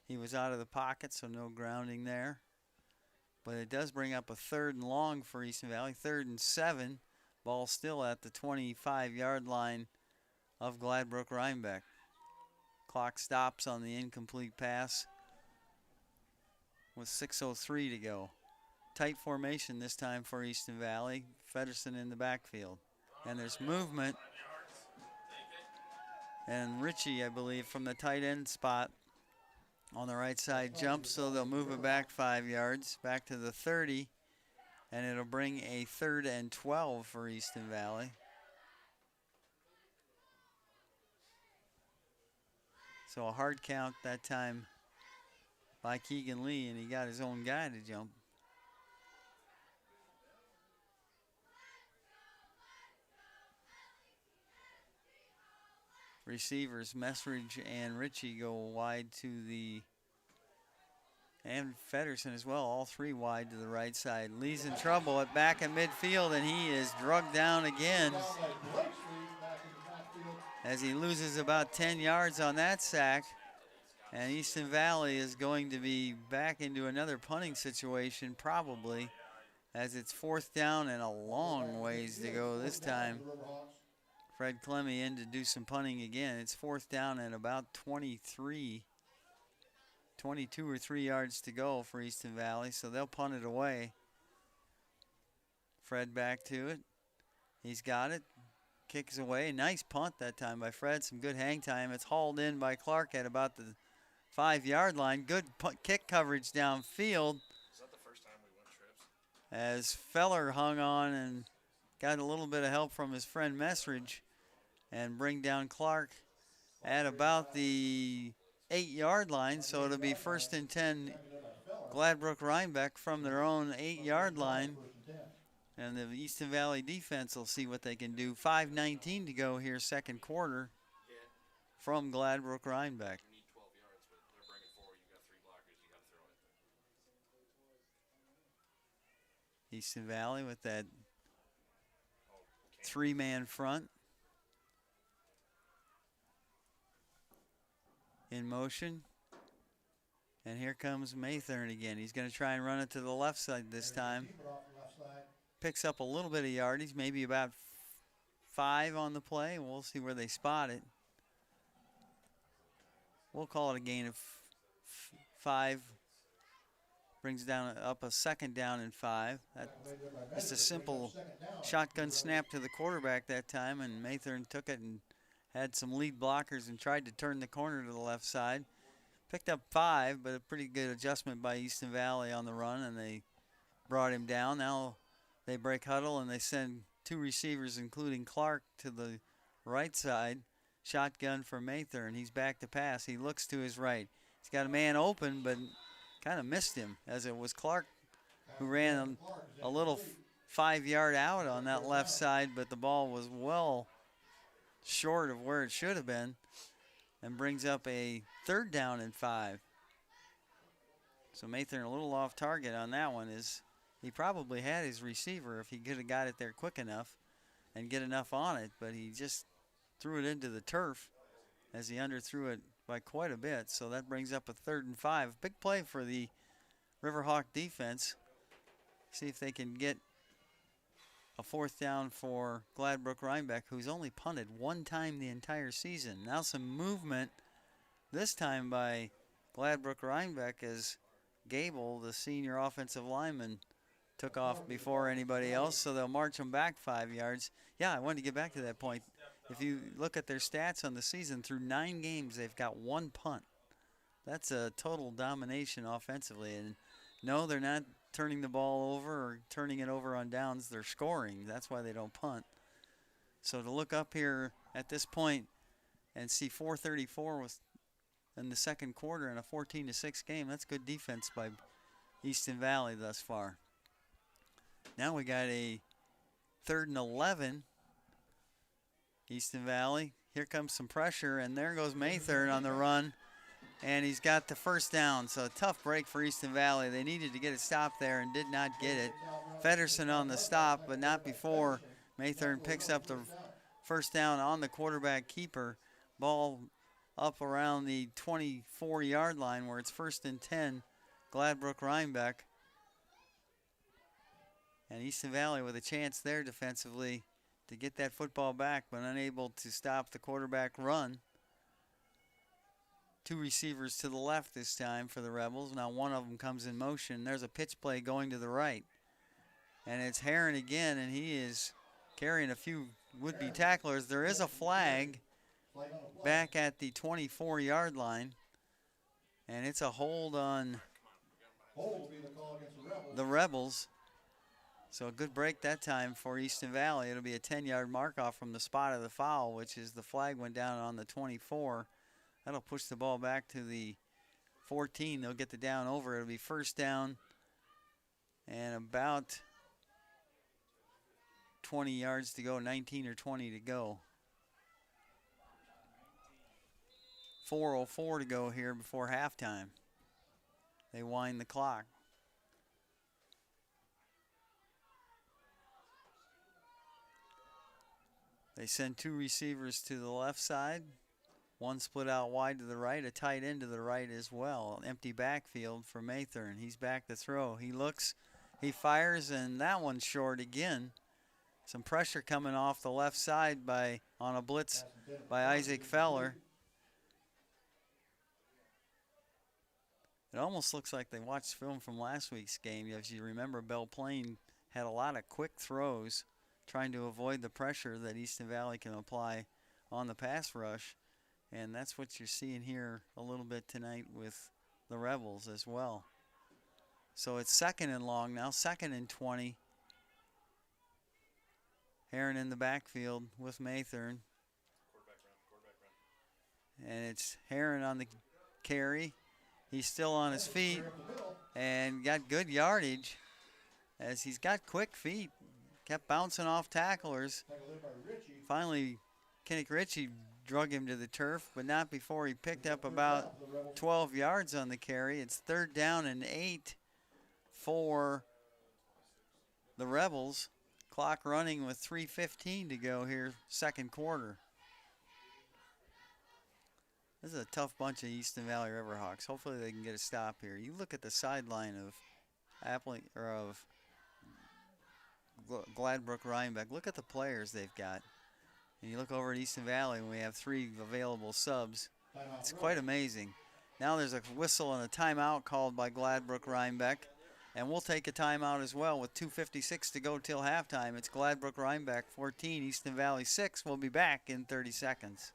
He was out of the pocket, so no grounding there. But it does bring up a 3rd and long for Easton Valley, 3rd and 7. Ball still at the 25-yard line of Gladbrook-Reinbeck. Clock stops on the incomplete pass with 6:03 to go. Tight formation this time for Easton Valley. Feddersen in the backfield. And there's movement. And Ritchie, I believe, from the tight end spot on the right side jumps, so they'll move it back 5 yards, back to the 30, and it'll bring a 3rd and 12 for Easton Valley. So a hard count that time by Keegan Lee, and he got his own guy to jump. Receivers, Messridge and Ritchie go wide to the, and Feddersen as well, all 3 wide to the right side. Lee's in trouble at back in midfield, and he is drugged down again as he loses about 10 yards on that sack. And Easton Valley is going to be back into another punting situation probably, as it's 4th down and a long ways to go this time. Fred Clemmy in to do some punting again. It's 4th down and about 22 or 3 yards to go for Easton Valley, so they'll punt it away. Fred back to it. He's got it. Kicks away. Nice punt that time by Fred. Some good hang time. It's hauled in by Clark at about the 5-yard line. Good kick coverage downfield. Is that the first time we won trips? As Feller hung on and got a little bit of help from his friend Messridge, and bring down Clark at about the 8-yard line. So it'll be 1st and 10 Gladbrook-Reinbeck from their own 8-yard line. And the Easton Valley defense will see what they can do. 5:19 to go here, 2nd quarter from Gladbrook-Reinbeck. You need 12 yards, but they're bringing 4. You got 3 blockers. You got to throw it. Easton Valley with that 3-man front. In motion. And here comes Maythorn again. He's going to try and run it to the left side this time. Picks up a little bit of yardage, maybe about 5 on the play. We'll see where they spot it. We'll call it a gain of 5. Brings down up a 2nd down and 5. That's a simple shotgun snap to the quarterback that time, and Maythorn took it and had some lead blockers and tried to turn the corner to the left side. Picked up 5, but a pretty good adjustment by Easton Valley on the run, and they brought him down. Now they break huddle, and they send 2 receivers, including Clark, to the right side. Shotgun for Maythorn. He's back to pass. He looks to his right. He's got a man open, but kind of missed him, as it was Clark who ran a little 5-yard out on that left side, but the ball was well short of where it should have been, and brings up a 3rd down and 5. So Mather a little off target on that one. He probably had his receiver if he could have got it there quick enough and get enough on it, but he just threw it into the turf as he underthrew it by quite a bit. So that brings up a 3rd and 5. Big play for the Riverhawk defense. See if they can get a 4th down for Gladbrook-Reinbeck, who's only punted 1 time the entire season. Now some movement, this time by Gladbrook-Reinbeck, as Gable, the senior offensive lineman, took off before anybody else, so they'll march him back 5 yards. Yeah, I wanted to get back to that point. If you look at their stats on the season, through 9 games, they've got 1 punt. That's a total domination offensively. And no, they're not turning the ball over or turning it over on downs. They're scoring. That's why they don't punt. So to look up here at this point and see 4:34 was in the second quarter in a 14-6 game, that's good defense by Easton Valley thus far. Now we got a 3rd and 11. Easton Valley. Here comes some pressure, and there goes Mather on the run. And he's got the 1st down, so a tough break for Easton Valley. They needed to get a stop there and did not get it. Feddersen on the stop, but not before. Mather picks up the 1st down on the quarterback keeper. Ball up around the 24-yard line where it's 1st and 10. Gladbrook-Reinbeck. And Easton Valley with a chance there defensively to get that football back, but unable to stop the quarterback run. 2 receivers to the left this time for the Rebels. Now one of them comes in motion. There's a pitch play going to the right. And it's Heron again, and he is carrying a few would-be tacklers. There is a flag back at the 24-yard line. And it's a hold on the Rebels. So a good break that time for Easton Valley. It'll be a 10-yard mark off from the spot of the foul, which is the flag went down on the 24. That'll push the ball back to the 14. They'll get the down over. It'll be 1st down and about 20 yards to go, 19 or 20 to go. 4:04 to go here before halftime. They wind the clock. They send 2 receivers to the left side. One split out wide to the right, a tight end to the right as well. An empty backfield for Mather, and he's back to throw. He looks, he fires, and that one's short again. Some pressure coming off the left side on a blitz by Isaac Feller. It almost looks like they watched film from last week's game. If you remember, Belle Plaine had a lot of quick throws trying to avoid the pressure that Easton Valley can apply on the pass rush. And that's what you're seeing here a little bit tonight with the Rebels as well. So it's 2nd and long now, 2nd and 20. Heron in the backfield with Mather. And it's Heron on the carry. He's still on his feet and got good yardage as he's got quick feet. Kept bouncing off tacklers. Finally, Kinnick Ritchie drug him to the turf, but not before he picked up about 12 yards on the carry. It's 3rd down and 8 for the Rebels. Clock running with 3:15 to go here, 2nd quarter. This is a tough bunch of Easton Valley Riverhawks. Hopefully they can get a stop here. You look at the sideline of Gladbrook-Reinbeck. Look at the players they've got. And you look over at Easton Valley and we have 3 available subs. It's quite amazing. Now there's a whistle and a timeout called by Gladbrook-Reinbeck. And we'll take a timeout as well with 2:56 to go till halftime. It's Gladbrook-Reinbeck 14, Easton Valley 6. We'll be back in 30 seconds.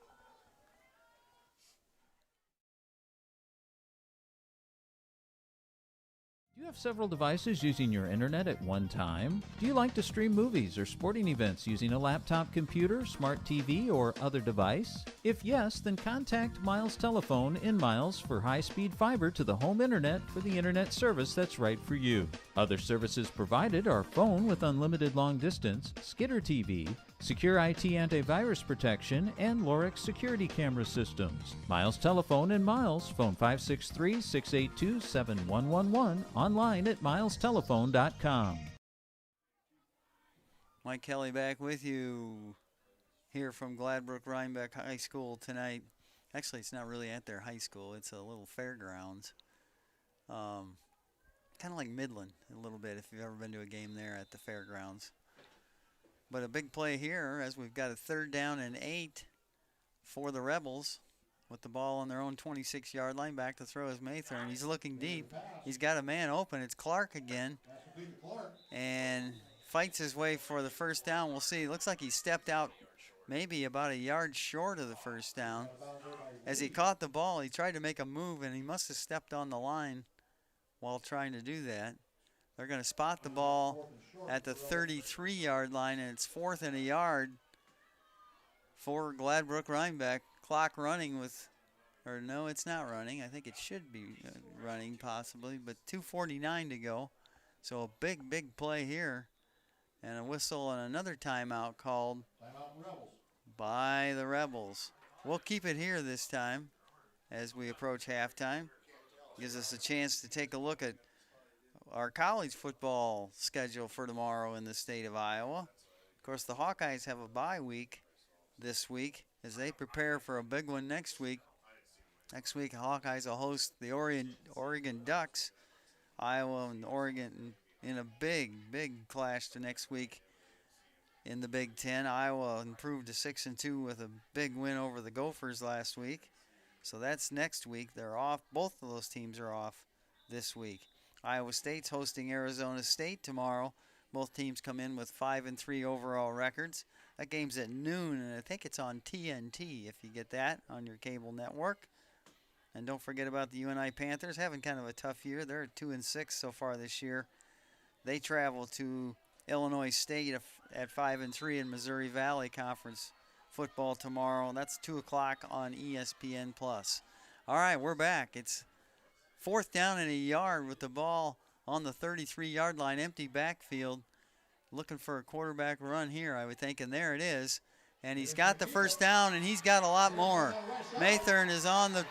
Do You have several devices using your internet at one time? Do you like to stream movies or sporting events using a laptop computer, smart TV, or other device? If yes, then contact Miles Telephone in Miles for high-speed fiber to the home internet for the internet service that's right for you. Other services provided are phone with unlimited long distance, Skitter TV, secure IT antivirus protection, and Lorix security camera systems. Miles Telephone in Miles, phone 563-682-7111, online at milestelephone.com. Mike Kelly back with you here from Gladbrook-Reinbeck High School tonight. Actually, it's not really at their high school. It's a little fairgrounds. Kind of like Midland a little bit if you've ever been to a game there at the fairgrounds. But a big play here as we've got a 3rd down and 8 for the Rebels with the ball on their own 26-yard line. Back to throw is Maythorne. He's looking deep. He's got a man open. It's Clark again. And fights his way for the first down. We'll see. Looks like he stepped out maybe about a yard short of the first down. As he caught the ball, he tried to make a move, and he must have stepped on the line while trying to do that. They're going to spot the ball at the 33-yard line, and it's 4th and a yard for Gladbrook-Reinbeck. Clock running with, or no, it's not running. I think it should be running possibly, but 2:49 to go. So a big, big play here. And a whistle and another timeout called by the Rebels. We'll keep it here this time as we approach halftime. Gives us a chance to take a look at our college football schedule for tomorrow in the state of Iowa. Of course, the Hawkeyes have a bye week this week as they prepare for a big one next week. Next week, the Hawkeyes will host the Oregon Ducks. Iowa and Oregon in a big, big clash to next week in the Big Ten. Iowa improved to 6-2 with a big win over the Gophers last week. So that's next week. They're off. Both of those teams are off this week. Iowa State's hosting Arizona State tomorrow. Both teams come in with 5-3 overall records. That game's at noon, and I think it's on TNT if you get that on your cable network. And don't forget about the UNI Panthers having kind of a tough year. They're at 2-6 so far this year. They travel to Illinois State at 5-3 in Missouri Valley Conference football tomorrow. That's 2 o'clock on ESPN+. All right, we're back. It's 4th down and a yard with the ball on the 33-yard line, empty backfield. Looking for a quarterback run here, I would think, and there it is. And he's got the first down, and he's got a lot more. Maythorne is on the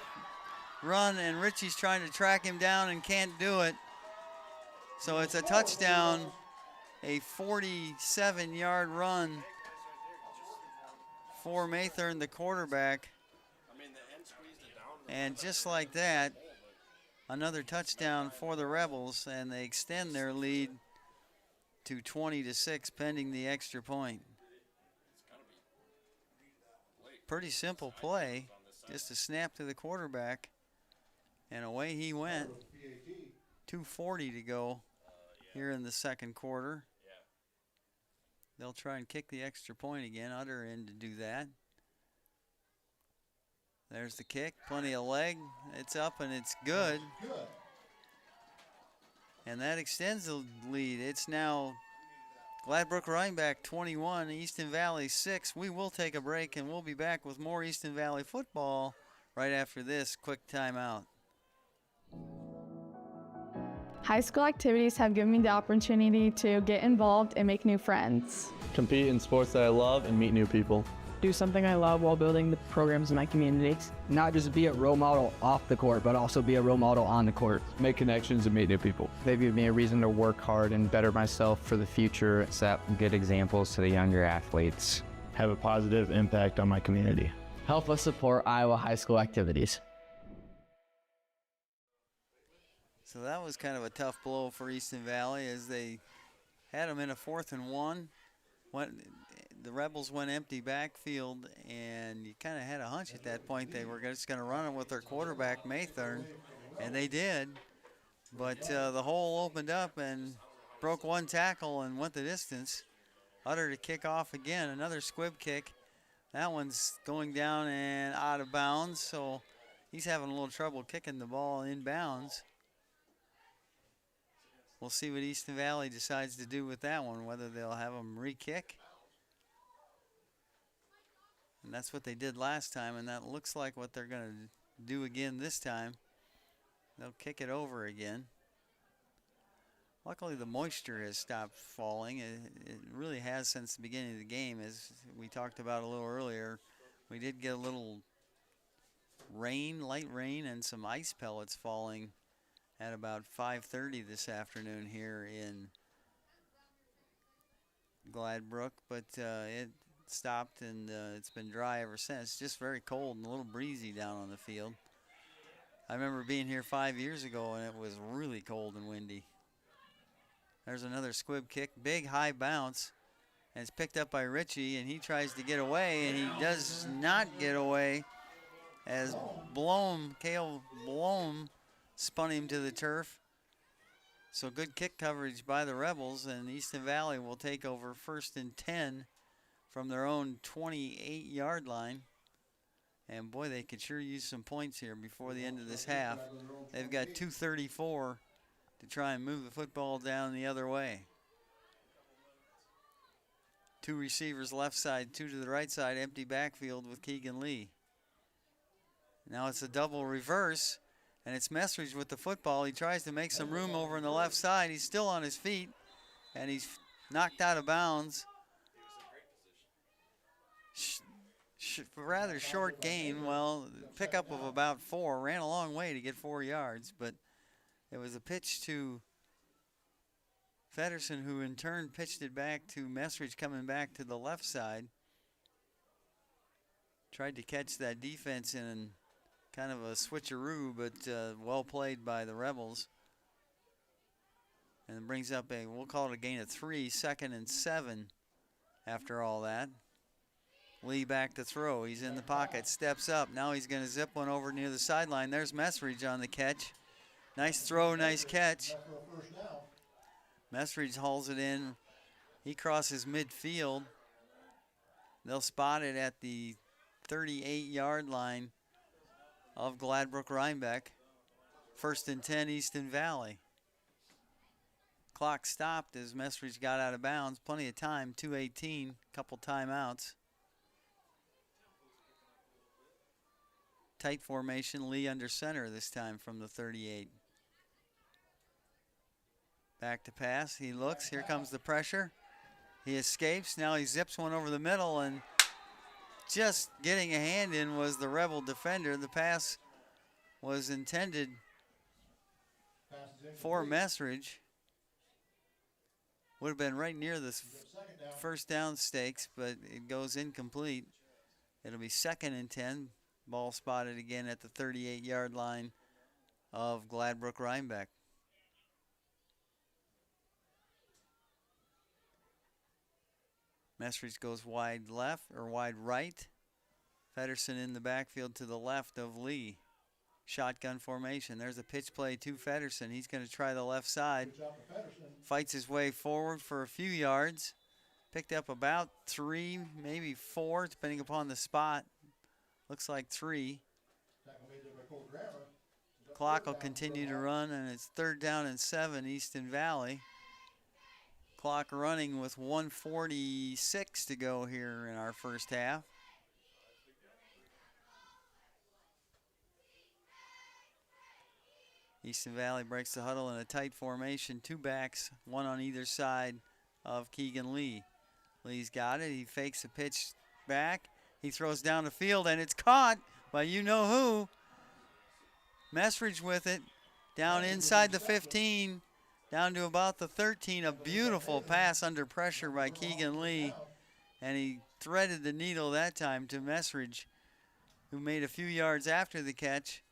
run, and Richie's trying to track him down and can't do it. So it's a touchdown, a 47-yard run for Maythorne, the quarterback. And just like that, another touchdown for the Rebels, and they extend their lead to 20-6 pending the extra point. Pretty simple play, just a snap to the quarterback, and away he went. 2:40 to go here in the second quarter. They'll try and kick the extra point again. Utter in to do that. There's the kick. Plenty of leg. It's up and it's good. And that extends the lead. It's now Gladbrook-Reinbeck 21, Easton Valley 6. We will take a break and we'll be back with more Easton Valley football right after this quick timeout. High school activities have given me the opportunity to get involved and make new friends. Compete in sports that I love and meet new people. Do something I love while building the programs in my community. Not just be a role model off the court, but also be a role model on the court. Make connections and meet new people. They give me a reason to work hard and better myself for the future. Set good examples to the younger athletes. Have a positive impact on my community. Help us support Iowa high school activities. So that was kind of a tough blow for Easton Valley as they had them in a 4th and 1. The Rebels went empty backfield, and you kind of had a hunch at that point they were just going to run it with their quarterback, Maythorne, and they did. But the hole opened up and broke one tackle and went the distance. Utter to kick off again, another squib kick. That one's going down and out of bounds, so he's having a little trouble kicking the ball in bounds. We'll see what Easton Valley decides to do with that one, whether they'll have them re-kick. And that's what they did last time, and that looks like what they're going to do again this time. They'll kick it over again. Luckily, the moisture has stopped falling. It really has since the beginning of the game, as we talked about a little earlier. We did get a little rain, light rain, and some ice pellets falling at about 5:30 this afternoon here in Gladbrook, but it stopped, and it's been dry ever since. It's just very cold and a little breezy down on the field. I remember being here 5 years ago, and it was really cold and windy. There's another squib kick, big high bounce, and it's picked up by Ritchie, and he tries to get away, and he does not get away as Cale Blom spun him to the turf. So good kick coverage by the Rebels, and Easton Valley will take over 1st and 10 from their own 28-yard line. And boy, they could sure use some points here before the end of this half. They've got 2:34 to try and move the football down the other way. 2 receivers left side, 2 to the right side, empty backfield with Keegan Lee. Now it's a double reverse, and it's Messridge with the football. He tries to make some room over on the left side. He's still on his feet, and he's knocked out of bounds. Rather short gain. Well, pickup of about 4. Ran a long way to get 4 yards, but it was a pitch to Feddersen, who in turn pitched it back to Messridge coming back to the left side. Tried to catch that defense in kind of a switcheroo, but well played by the Rebels. And it brings up we'll call it a gain of 3, 2nd and 7 after all that. Lee back to throw. He's in the pocket, steps up. Now he's going to zip one over near the sideline. There's Messridge on the catch. Nice throw, nice catch. Messridge hauls it in. He crosses midfield. They'll spot it at the 38-yard line of Gladbrook-Reinbeck. 1st and 10, Easton Valley. Clock stopped as Messridge got out of bounds. Plenty of time, 2:18, couple timeouts. Tight formation, Lee under center this time from the 38. Back to pass, he looks, here comes the pressure. He escapes, now he zips one over the middle, and just getting a hand in was the Rebel defender. The pass was intended for Messridge. Would have been right near the first down stakes, but it goes incomplete. It'll be 2nd and 10. Ball spotted again at the 38-yard line of Gladbrook-Reinbeck. Messridge goes wide left or wide right. Feddersen in the backfield to the left of Lee. Shotgun formation. There's a pitch play to Feddersen. He's going to try the left side. Fights his way forward for a few yards. Picked up about 3, maybe 4, depending upon the spot. Looks like 3. Clock will continue to run, and it's 3rd down and 7, Easton Valley. Clock running with 1:46 to go here in our first half. Easton Valley breaks the huddle in a tight formation. 2 backs, 1 on either side of Keegan Lee. Lee's got it. He fakes a pitch back. He throws down the field, and it's caught by you-know-who. Messridge with it, down inside the 15, down to about the 13. A beautiful pass under pressure by Keegan Lee, and he threaded the needle that time to Messridge, who made a few yards after the catch,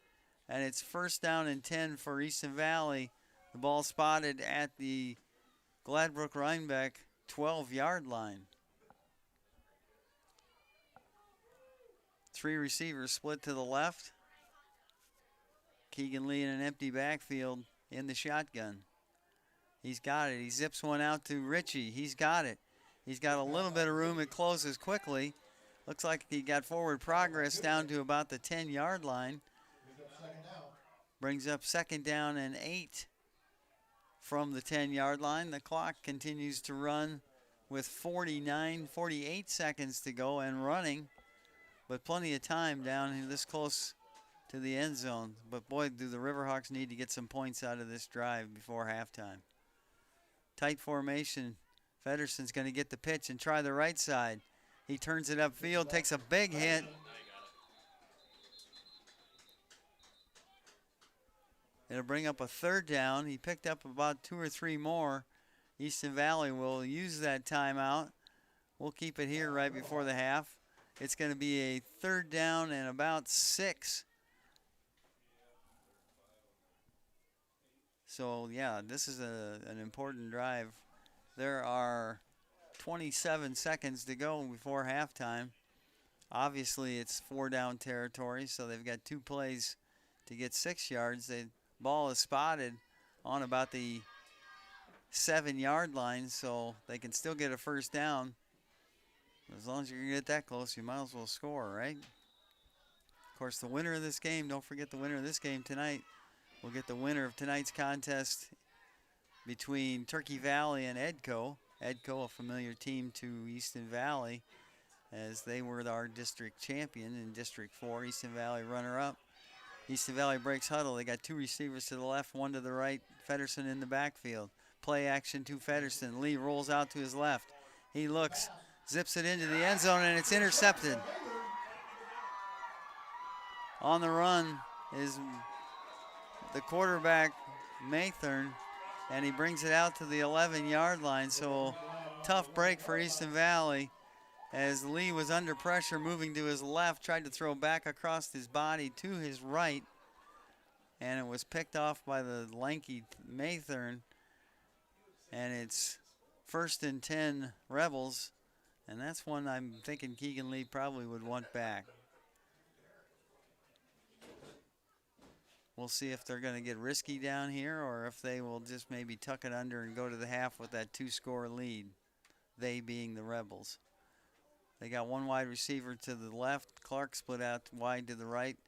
and it's 1st down and 10 for Easton Valley. The ball spotted at the Gladbrook-Reinbeck 12-yard line. 3 receivers split to the left. Keegan Lee in an empty backfield in the shotgun. He's got it. He zips one out to Ritchie. He's got it. He's got a little bit of room. It closes quickly. Looks like he got forward progress down to about the 10-yard line. Brings up 2nd down and 8 from the 10-yard line. The clock continues to run with 48 seconds to go and running, but plenty of time down here this close to the end zone. But boy, do the Riverhawks need to get some points out of this drive before halftime. Tight formation. Fedderson's going to get the pitch and try the right side. He turns it upfield, takes a big hit. It'll bring up a third down. He picked up about 2 or 3 more. Easton Valley will use that timeout. We'll keep it here right before the half. It's going to be a 3rd down and about 6. So, yeah, this is an important drive. There are 27 seconds to go before halftime. Obviously, it's 4-down territory, so they've got 2 plays to get 6 yards. The ball is spotted on about the 7-yard line, so they can still get a 1st down. As long as you're going to get that close, you might as well score, right? Of course, the winner of this game, don't forget the winner of this game tonight, we'll get the winner of tonight's contest between Turkey Valley and Edco. Edco, a familiar team to Easton Valley, as they were our district champion in District 4. Easton Valley runner-up. Easton Valley breaks huddle. They got 2 receivers to the left, 1 to the right. Fedderson in the backfield. Play action to Fedderson. Lee rolls out to his left. He looks, zips it into the end zone, and it's intercepted. On the run is the quarterback, Mathern, and he brings it out to the 11-yard line. So tough break for Easton Valley as Lee was under pressure, moving to his left, tried to throw back across his body to his right, and it was picked off by the lanky Mathern. And it's 1st and 10 Rebels, and that's one I'm thinking Keegan Lee probably would want back. We'll see if they're going to get risky down here or if they will just maybe tuck it under and go to the half with that 2-score lead, they being the Rebels. They got 1 wide receiver to the left. Clark split out wide to the right.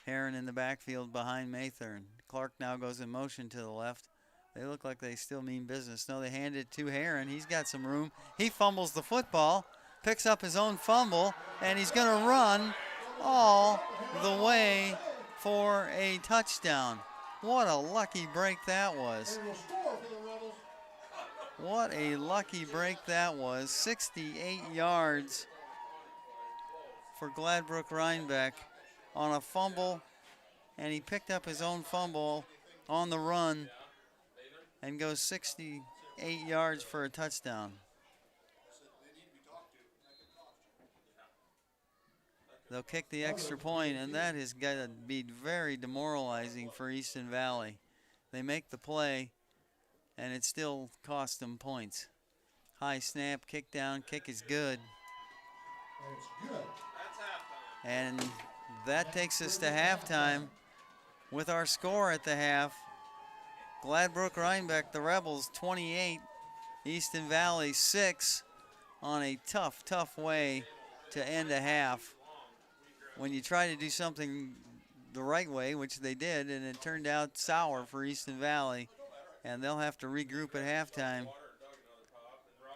Heron in the backfield behind Mathern. Clark now goes in motion to the left. They look like they still mean business. No, they hand it to Heron. He's got some room. He fumbles the football, picks up his own fumble, and he's going to run all the way for a touchdown. What a lucky break that was. What a lucky break that was. 68 yards for Gladbrook-Reinbeck on a fumble, and he picked up his own fumble on the run and goes 68 yards for a touchdown. They'll kick the extra point, and that is going to be very demoralizing for Easton Valley. They make the play, and it still costs them points. High snap, kick down, kick is good. And that takes us to halftime with our score at the half. Gladbrook-Reinbeck, the Rebels, 28. Easton Valley, 6, on a tough, tough way to end a half. When you try to do something the right way, which they did, and it turned out sour for Easton Valley, and they'll have to regroup at halftime.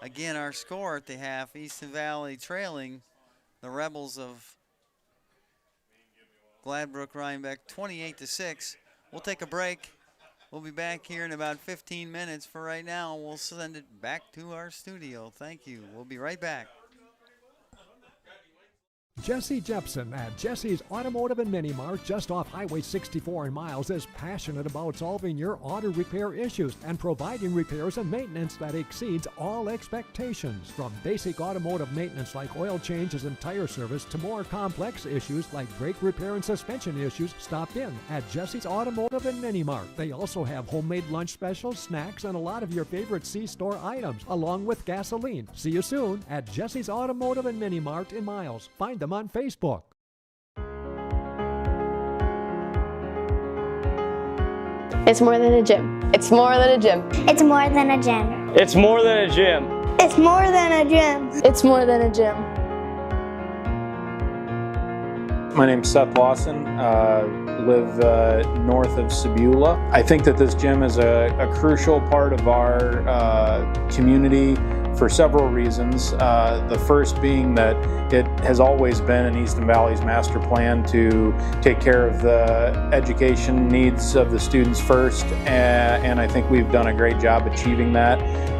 Again, our score at the half, Easton Valley trailing the Rebels of Gladbrook-Reinbeck 28-6. We'll take a break. We'll be back here in about 15 minutes. For right now, we'll send it back to our studio. Thank you. We'll be right back. Jesse Jepson at Jesse's Automotive and Mini Mart just off Highway 64 in Miles is passionate about solving your auto repair issues and providing repairs and maintenance that exceeds all expectations. From basic automotive maintenance like oil changes and tire service to more complex issues like brake repair and suspension issues, stop in at Jesse's Automotive and Mini Mart. They also have homemade lunch specials, snacks, and a lot of your favorite C-store items, along with gasoline. See you soon at Jesse's Automotive and Mini Mart in Miles. Find them on Facebook. It's more than a gym. It's more than a gym. It's more than a gym. It's more than a gym. It's more than a gym. It's more than a gym. My name's Seth Lawson. live north of Sebula. I think that this gym is a crucial part of our community for several reasons. The first being that it has always been in Easton Valley's master plan to take care of the education needs of the students first, and I think we've done a great job achieving that.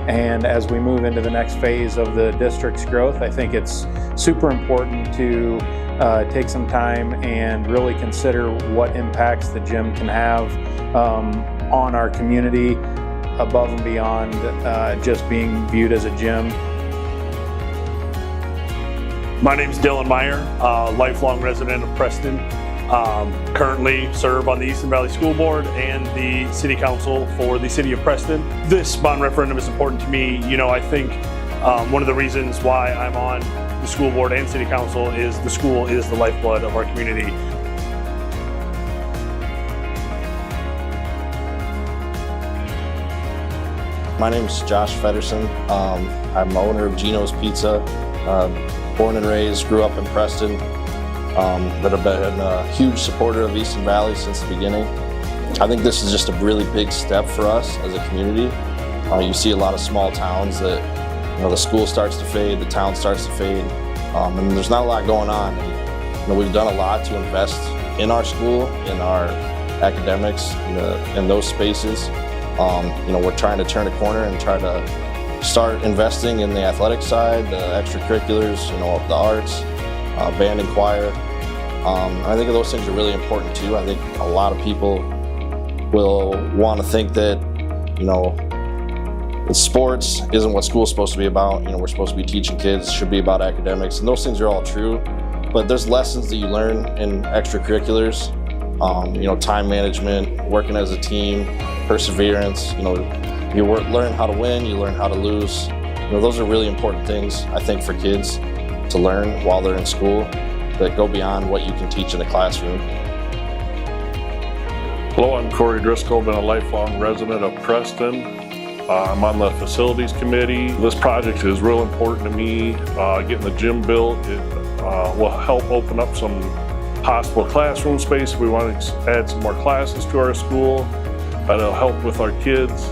And as we move into the next phase of the district's growth, I think it's super important to take some time and really consider what impacts the gym can have on our community above and beyond just being viewed as a gym. My name is Dylan Meyer, lifelong resident of Preston. Currently serve on the Easton Valley School Board and the City Council for the City of Preston. This bond referendum is important to me. You know, I think one of the reasons why I'm on the school board and City Council is the school is the lifeblood of our community. My name is Josh Fedderson. I'm owner of Gino's Pizza. Born and raised, grew up in Preston. But I've been a huge supporter of Easton Valley since the beginning. I think this is just a really big step for us as a community. You see a lot of small towns that, you know, the school starts to fade, the town starts to fade, and there's not a lot going on. And, you know, we've done a lot to invest in our school, in our academics, in those spaces. You know, we're trying to turn a corner and try to start investing in the athletic side, the extracurriculars, you know, the arts, band and choir. I think those things are really important too. I think a lot of people will want to think that, you know, sports isn't what school's supposed to be about. You know, we're supposed to be teaching kids, should be about academics, and those things are all true. But there's lessons that you learn in extracurriculars. You know, time management, working as a team, perseverance. You know, you learn how to win, you learn how to lose. You know, those are really important things, I think, for kids to learn while they're in school that go beyond what you can teach in a classroom. Hello, I'm Corey Driscoll, been a lifelong resident of Preston. I'm on the facilities committee. This project is real important to me. Getting the gym built, it will help open up some possible classroom space if we want to add some more classes to our school. It'll help with our kids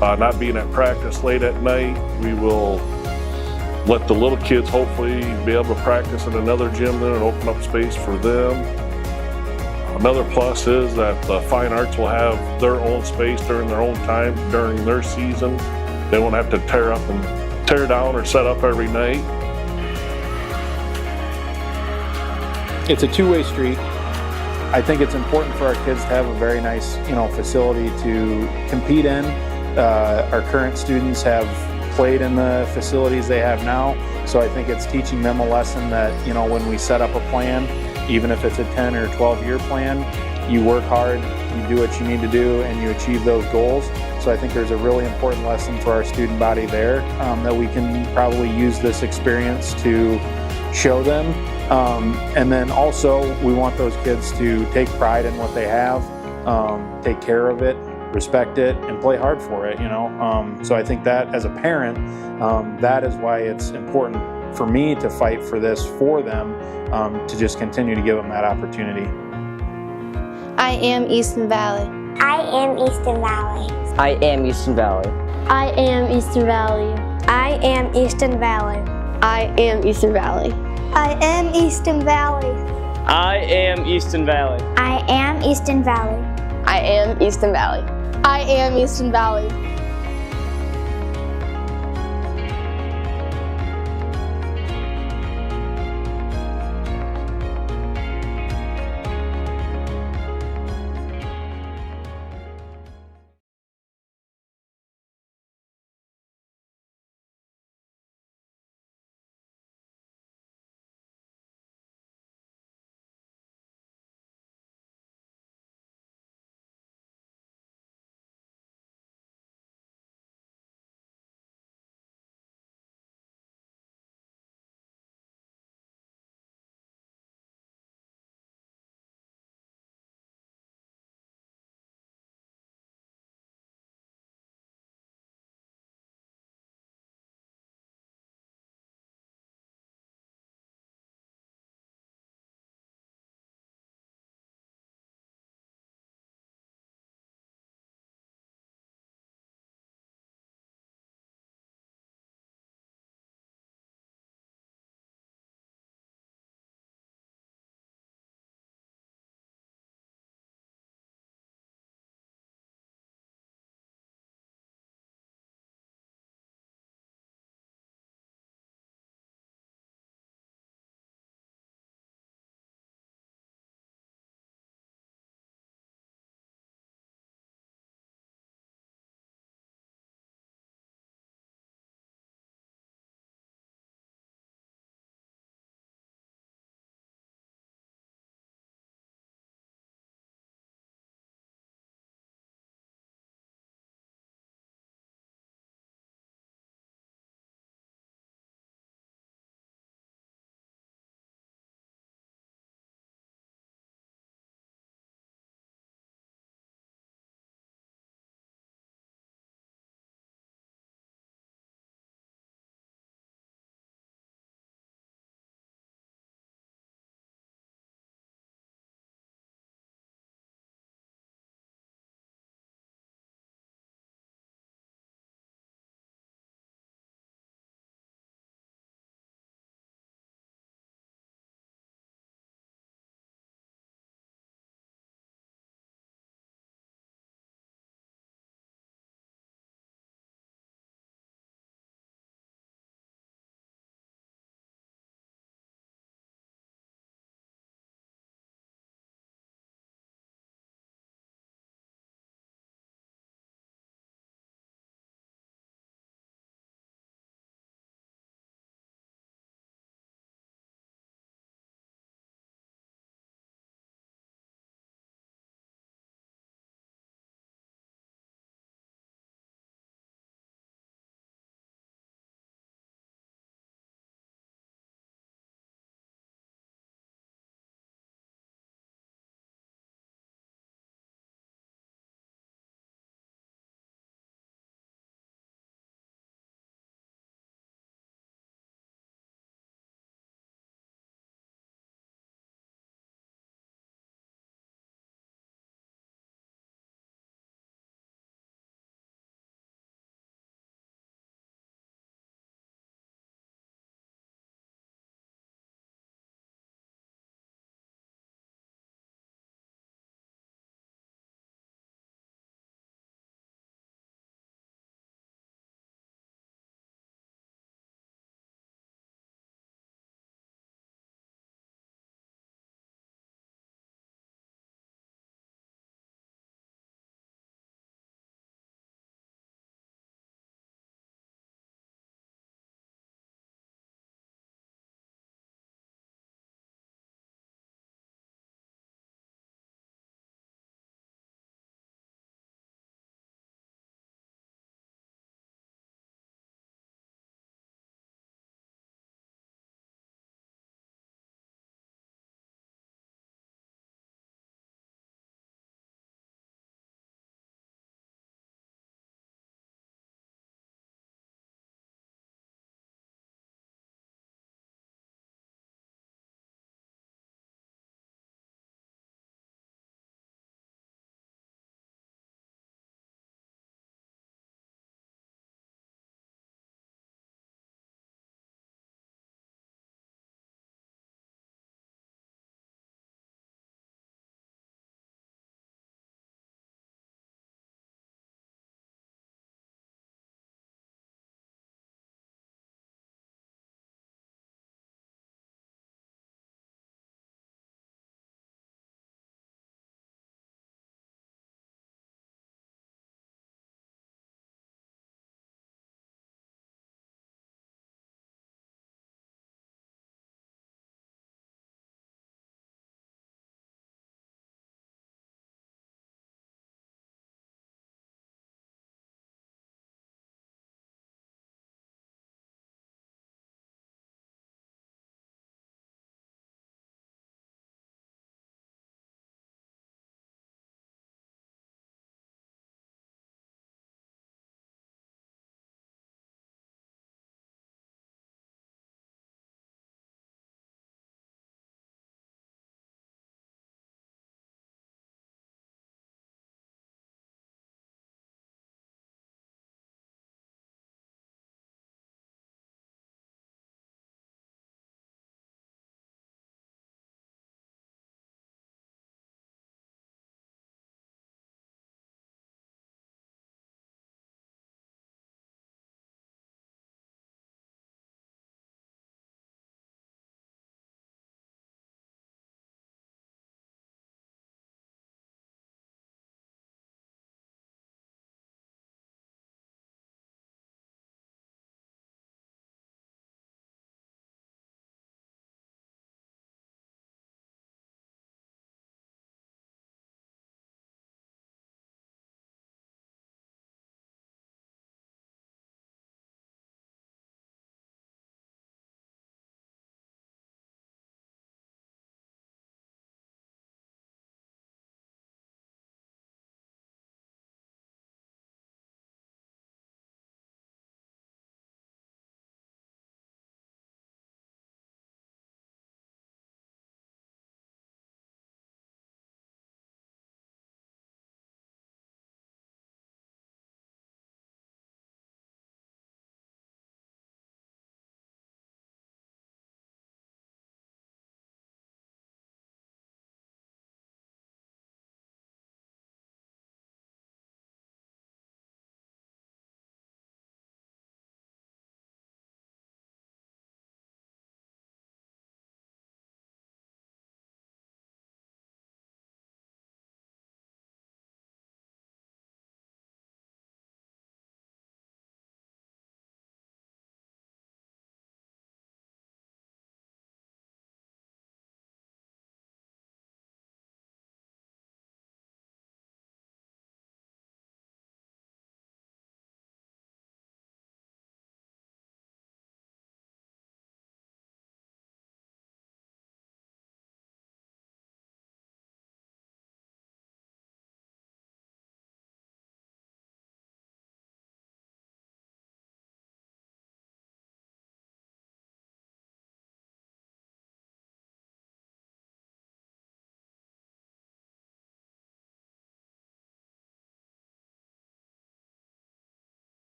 not being at practice late at night. We will let the little kids hopefully be able to practice in another gym there and open up space for them. Another plus is that the fine arts will have their own space during their own time, during their season. They won't have to tear down or set up every night. It's a two-way street. I think it's important for our kids to have a very nice, you know, facility to compete in. Our current students have played in the facilities they have now, so I think it's teaching them a lesson that, you know, when we set up a plan, even if it's a 10 or 12-year plan, you work hard, you do what you need to do, and you achieve those goals. So I think there's a really important lesson for our student body there that we can probably use this experience to show them. And then also, we want those kids to take pride in what they have, take care of it, respect it, and play hard for it, you know. So I think that as a parent, that is why it's important for me to fight for this for them, to just continue to give them that opportunity. I am Easton Valley. I am Easton Valley. I am Easton Valley. I am Easton Valley. I am Easton Valley. I am Easton Valley. I am Easton Valley. I am Easton Valley. I am Easton Valley. I am Easton Valley. I am Easton Valley.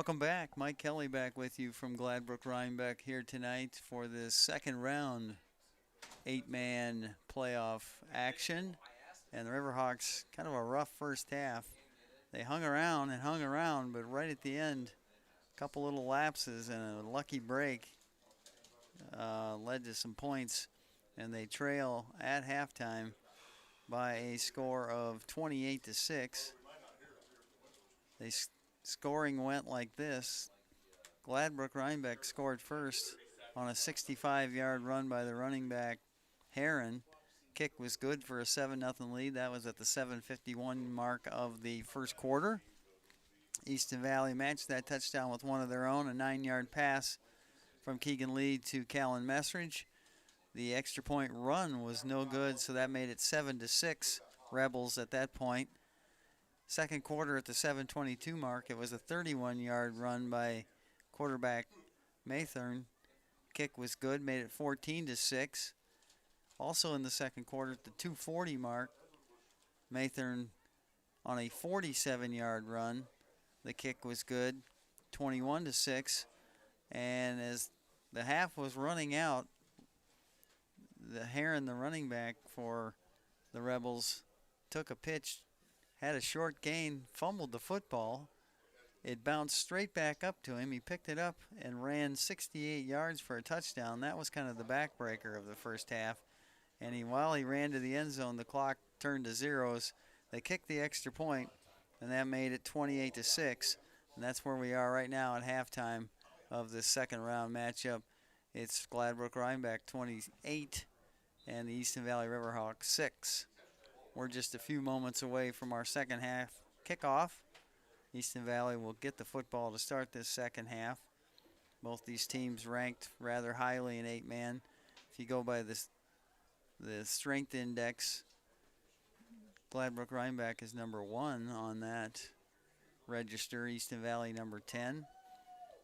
Welcome back. Mike Kelly back with you from Gladbrook-Reinbeck here tonight for the second round 8-man playoff action. And the Riverhawks, kind of a rough first half. They hung around, but right at the end, a couple little lapses and a lucky break led to some points. And they trail at halftime by a score of 28-6. Scoring went like this. Gladbrook-Reinbeck scored first on a 65-yard run by the running back Heron. Kick was good for a 7-0 lead. That was at the 7:51 mark of the first quarter. Easton Valley matched that touchdown with one of their own, a 9-yard pass from Keegan Lee to Callan Messridge. The extra point run was no good, so that made it 7-6 Rebels at that point. Second quarter at the 7:22 mark, it was a 31-yard run by quarterback Maythorn. Kick was good, made it 14-6. Also in the second quarter at the 2:40 mark, Maythorn on a 47-yard run. The kick was good, 21-6. And as the half was running out, the Heron, the running back for the Rebels, took a pitch, had a short gain, fumbled the football. It bounced straight back up to him. He picked it up and ran 68 yards for a touchdown. That was kind of the backbreaker of the first half. And while he ran to the end zone, the clock turned to zeros. They kicked the extra point, and that made it 28-6. And that's where we are right now at halftime of this second round matchup. It's Gladbrook-Reinbeck 28 and the Easton Valley Riverhawks 6. We're just a few moments away from our second half kickoff. Easton Valley will get the football to start this second half. Both these teams ranked rather highly in 8-man. If you go by the strength index, Gladbrook-Reinbeck is number 1 on that register, Easton Valley number 10.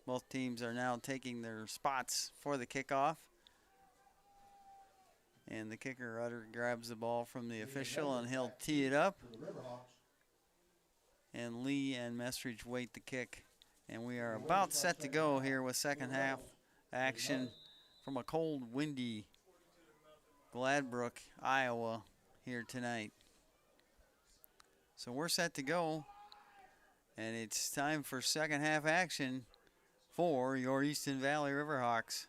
Both teams are now taking their spots for the kickoff. And the kicker grabs the ball from the official, and he'll tee it up. And Lee and Messridge wait the kick. And we are about set to go here with second half action from a cold, windy Gladbrook, Iowa here tonight. So we're set to go. And it's time for second half action for your Easton Valley Riverhawks.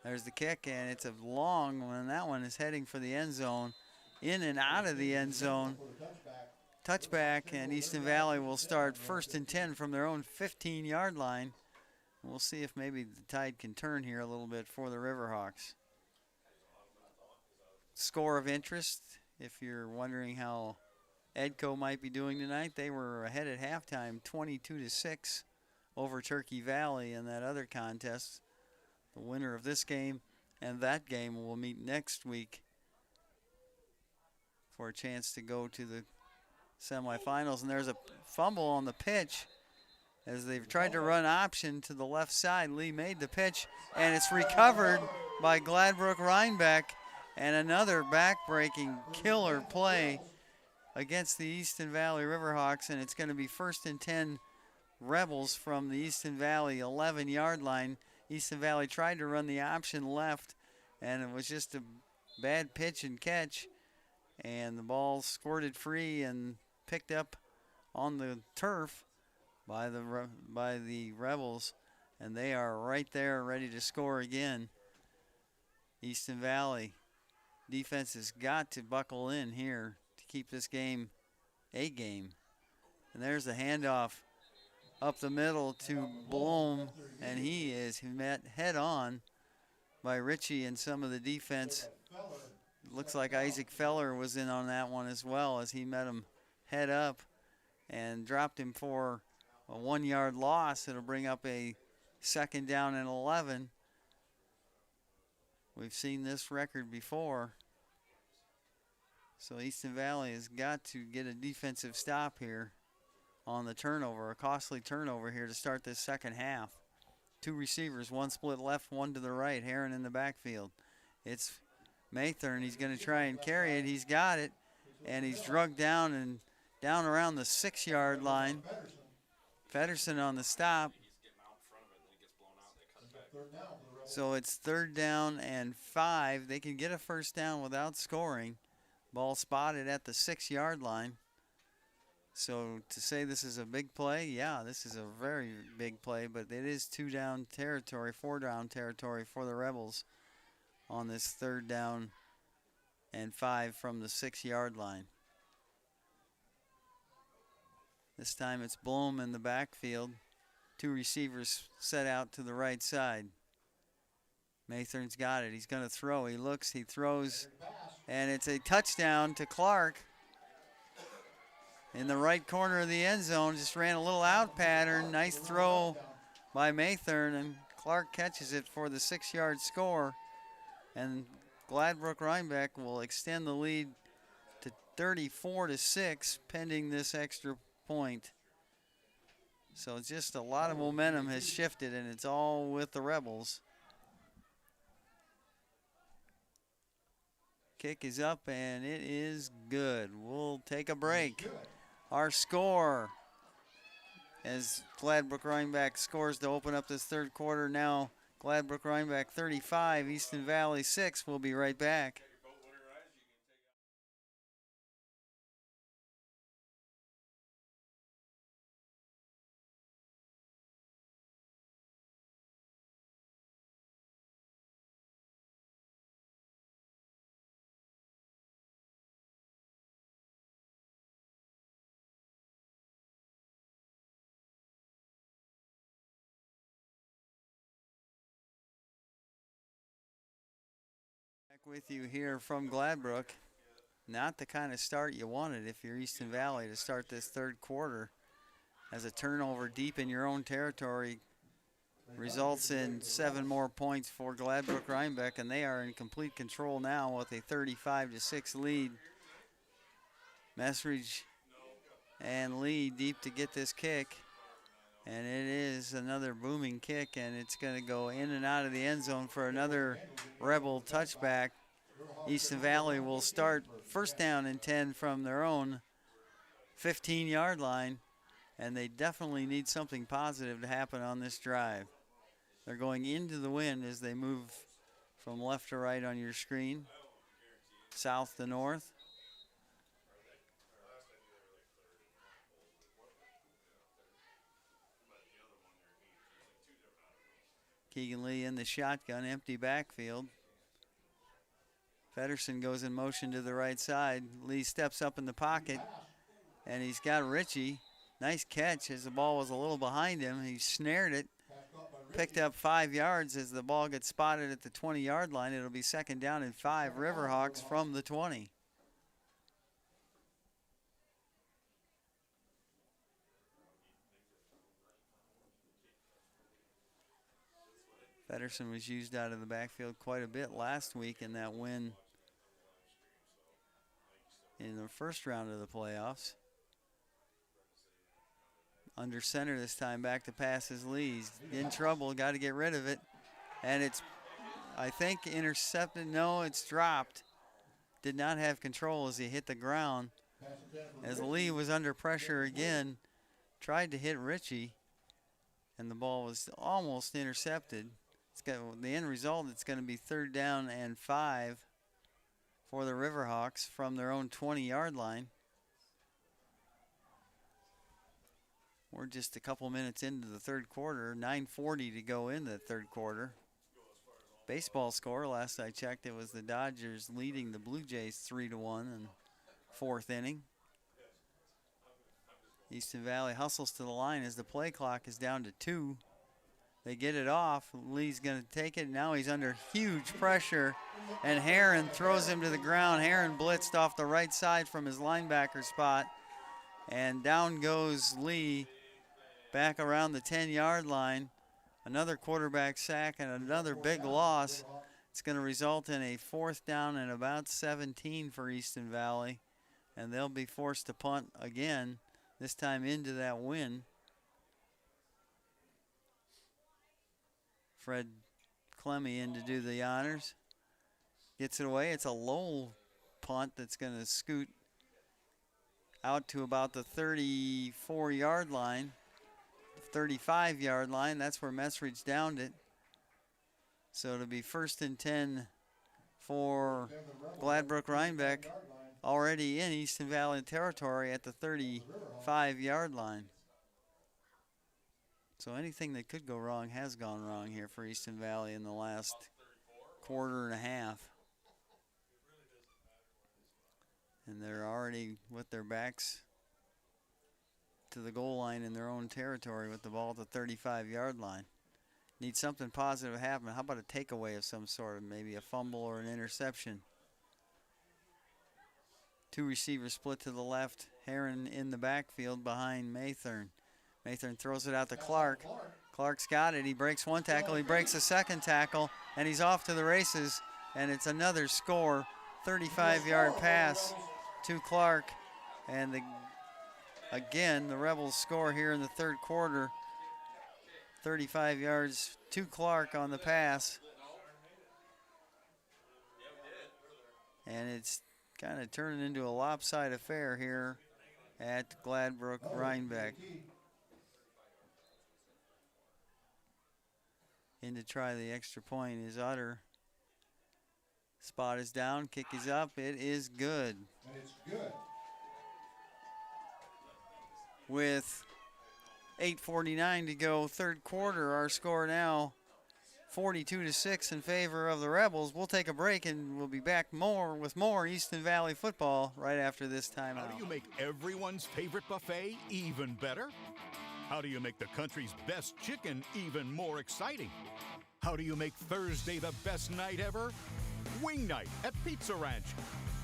There's the kick, and it's a long one. That one is heading for the end zone. In and out of the end zone. Touchback, and Easton Valley will start 1st and 10 from their own 15-yard line. We'll see if maybe the tide can turn here a little bit for the Riverhawks. Score of interest, if you're wondering how Edco might be doing tonight, they were ahead at halftime 22-6 over Turkey Valley in that other contest. The winner of this game and that game will meet next week for a chance to go to the semifinals. And there's a fumble on the pitch as they've tried to run option to the left side. Lee made the pitch, and it's recovered by Gladbrook-Reinbeck, and another back-breaking killer play against the Easton Valley Riverhawks, and it's going to be 1st and 10 Rebels from the Easton Valley 11-yard line. Easton Valley tried to run the option left, and it was just a bad pitch and catch, and the ball squirted free and picked up on the turf by the Rebels, and they are right there ready to score again. Easton Valley defense has got to buckle in here to keep this game a game. And there's the handoff up the middle to Blom, and he is met head on by Ritchie and some of the defense. Looks like Isaac Feller was in on that one as well, as he met him head up and dropped him for a 1-yard loss. It'll bring up a 2nd down and 11. We've seen this record before. So Easton Valley has got to get a defensive stop here on the turnover, a costly turnover here to start this second half. 2 receivers, one split left, one to the right. Heron in the backfield. It's Maythorn. He's going to try and carry it. He's got it, and he's drugged down and down around the 6-yard line. Feddersen on the stop. So it's 3rd down and 5. They can get a first down without scoring. Ball spotted at the 6-yard line. So to say this is a big play, yeah, this is a very big play, but it is 2-down territory, 4-down territory for the Rebels on this 3rd down and 5 from the 6-yard line. This time it's Blom in the backfield. 2 receivers set out to the right side. Mathern's got it. He's going to throw. He looks, he throws, and it's a touchdown to Clark. In the right corner of the end zone, just ran a little out pattern. Nice throw by Mathern, and Clark catches it for the 6-yard score. And Gladbrook-Reinbeck will extend the lead to 34-6, pending this extra point. So it's just a lot of momentum has shifted, and it's all with the Rebels. Kick is up, and it is good. We'll take a break. Our score, as Gladbrook-Reinbeck scores to open up this 3rd quarter, now Gladbrook-Reinbeck 35, Easton Valley 6. We'll be right back. With you here from Gladbrook. Not the kind of start you wanted if you're Easton Valley to start this 3rd quarter, as a turnover deep in your own territory results in 7 more points for Gladbrook-Reinbeck, and they are in complete control now with a 35-6 lead. Messridge and Lee deep to get this kick, and it is another booming kick, and it's going to go in and out of the end zone for another Rebel touchback. Easton Valley will start 1st down and 10 from their own 15-yard line, and they definitely need something positive to happen on this drive. They're going into the wind as they move from left to right on your screen, south to north. Keegan Lee in the shotgun, empty backfield. Feddersen goes in motion to the right side. Lee steps up in the pocket, and he's got Ritchie. Nice catch as the ball was a little behind him. He snared it, picked up 5 yards as the ball gets spotted at the 20-yard line. It'll be 2nd down and 5, Riverhawks from the 20. Feddersen was used out of the backfield quite a bit last week in that win in the 1st round of the playoffs. Under center this time, back to pass is Lee. He's in trouble, got to get rid of it. And it's, I think, intercepted. No, it's dropped. Did not have control as he hit the ground. As Lee was under pressure again, tried to hit Ritchie, and the ball was almost intercepted. The end result, it's going to be 3rd down and 5 for the Riverhawks from their own 20-yard line. We're just a couple minutes into the 3rd quarter, 9:40 to go in the 3rd quarter. Baseball score, last I checked, it was the Dodgers leading the Blue Jays 3-1 in 4th inning. Easton Valley hustles to the line as the play clock is down to 2. They get it off. Lee's going to take it. Now he's under huge pressure, and Heron throws him to the ground. Heron blitzed off the right side from his linebacker spot, and down goes Lee back around the 10-yard line. Another quarterback sack and another big loss. It's going to result in a 4th down and about 17 for Easton Valley, and they'll be forced to punt again, this time into that win. Fred Clemmy in to do the honors. Gets it away. It's a low punt that's going to scoot out to about the 34-yard line, 35-yard line. That's where Messridge downed it. So it'll be 1st and 10 for Gladbrook-Reinbeck, already in Easton Valley territory at the 35-yard line. So anything that could go wrong has gone wrong here for Easton Valley in the last quarter and a half. And they're already with their backs to the goal line in their own territory with the ball at the 35-yard line. Need something positive to happen. How about a takeaway of some sort, maybe a fumble or an interception? Two receivers split to the left. Heron in the backfield behind Maythorn. Maythorn throws it out to Clark. Clark's got it. He breaks one tackle. He breaks a second tackle. And he's off to the races. And it's another score. 35-yard pass to Clark. And again, the Rebels score here in the third quarter. 35 yards to Clark on the pass. And it's kind of turning into a lopsided affair here at Gladbrook-Reinbeck. In to try the extra point is Utter. Spot is down, kick is up, it is good. And it's good. With 8:49 to go, third quarter, our score now 42-6 in favor of the Rebels. We'll take a break and we'll be back with more Easton Valley football right after this timeout. How do you make everyone's favorite buffet even better? How do you make the country's best chicken even more exciting? How do you make Thursday the best night ever? Wing night at Pizza Ranch.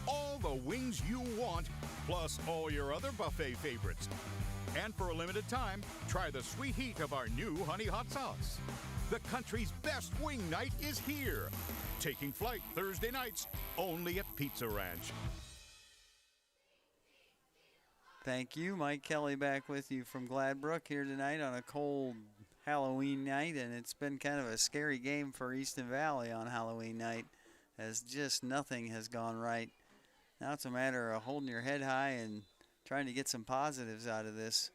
All the wings you want, plus all your other buffet favorites. And for a limited time, try the sweet heat of our new honey hot sauce. The country's best wing night is here. Taking flight Thursday nights, only at Pizza Ranch. Thank you. Mike Kelly back with you from Gladbrook here tonight on a cold Halloween night, and it's been kind of a scary game for Easton Valley on Halloween night, as just nothing has gone right. Now it's a matter of holding your head high and trying to get some positives out of this.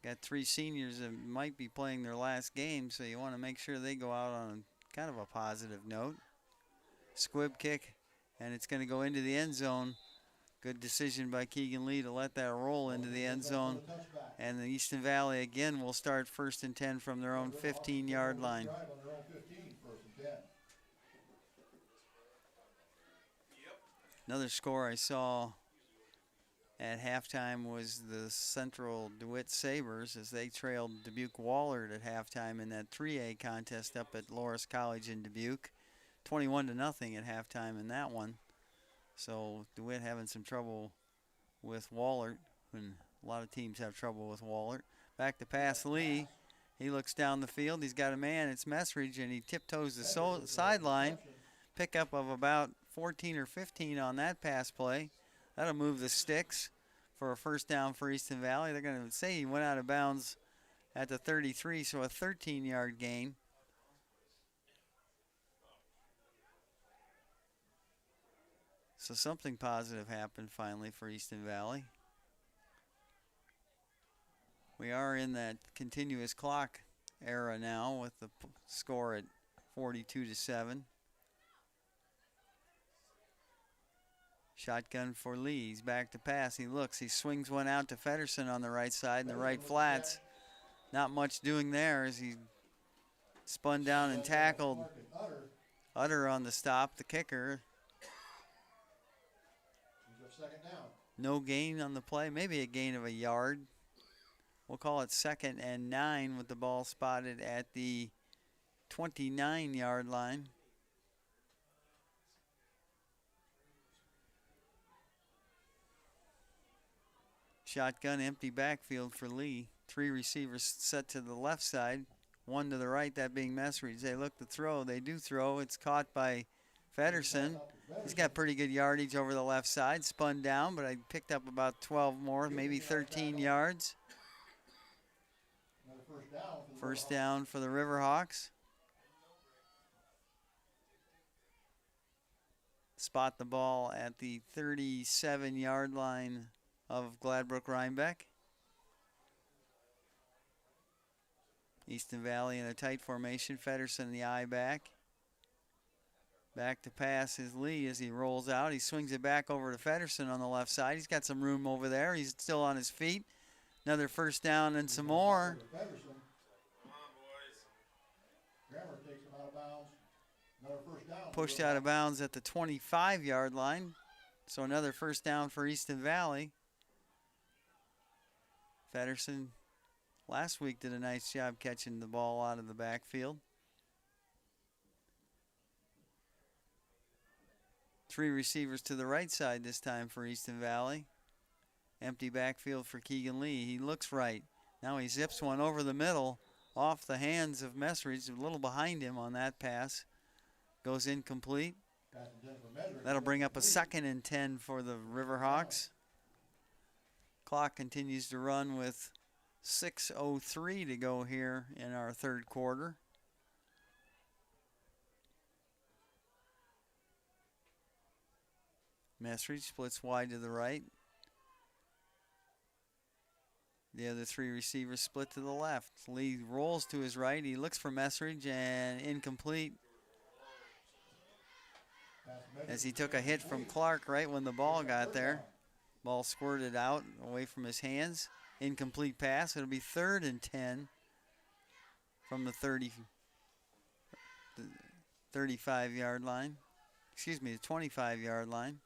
Got three seniors that might be playing their last game, so you want to make sure they go out on kind of a positive note. Squib kick, and it's going to go into the end zone. Good decision by Keegan Lee to let that roll into the end zone. And the Easton Valley again will start 1st and 10 from their own 15-yard line. Another score I saw at halftime was the Central DeWitt Sabres as they trailed Dubuque Wahlert at halftime in that 3A contest up at Loras College in Dubuque. 21-0 at halftime in that one. So DeWitt having some trouble with Wahlert, and a lot of teams have trouble with Wahlert. Back to pass Lee. He looks down the field. He's got a man. It's Messridge, and he tiptoes the sideline. Pickup of about 14 or 15 on that pass play. That'll move the sticks for a first down for Easton Valley. They're going to say he went out of bounds at the 33, so a 13-yard gain. So something positive happened finally for Easton Valley. We are in that continuous clock era now with the score at 42-7. Shotgun for Lee. He's back to pass. He looks. He swings one out to Fedderson on the right side in the right flats. Not much doing there as he spun down and tackled Utter on the stop, the kicker. No gain on the play. Maybe a gain of a yard. We'll call it 2nd and 9 with the ball spotted at the 29-yard line. Shotgun, empty backfield for Lee. Three receivers set to the left side, one to the right, that being Messridge. They look to throw. They do throw. It's caught by Fedderson. He's got pretty good yardage over the left side. Spun down, but I picked up about 12 more, maybe 13 yards. First down for the Riverhawks. Spot the ball at the 37-yard line of Gladbrook-Reinbeck. Easton Valley in a tight formation. Feddersen in the eye back. Back to pass is Lee as he rolls out. He swings it back over to Feddersen on the left side. He's got some room over there. He's still on his feet. Another first down and some more. Pushed out of bounds at the 25-yard line. So another first down for Easton Valley. Feddersen last week did a nice job catching the ball out of the backfield. 3 receivers to the right side this time for Easton Valley. Empty backfield for Keegan Lee. He looks right. Now he zips one over the middle off the hands of Messridge, a little behind him on that pass. Goes incomplete. That'll bring up a 2nd and 10 for the Riverhawks. Clock continues to run with 6:03 to go here in our third quarter. Messridge splits wide to the right. The other 3 receivers split to the left. Lee rolls to his right. He looks for Messridge and incomplete. As he took a hit from Clark right when the ball got there. Ball squirted out away from his hands. Incomplete pass. It'll be 3rd and 10 from the 35-yard line. Excuse me, the 25-yard line.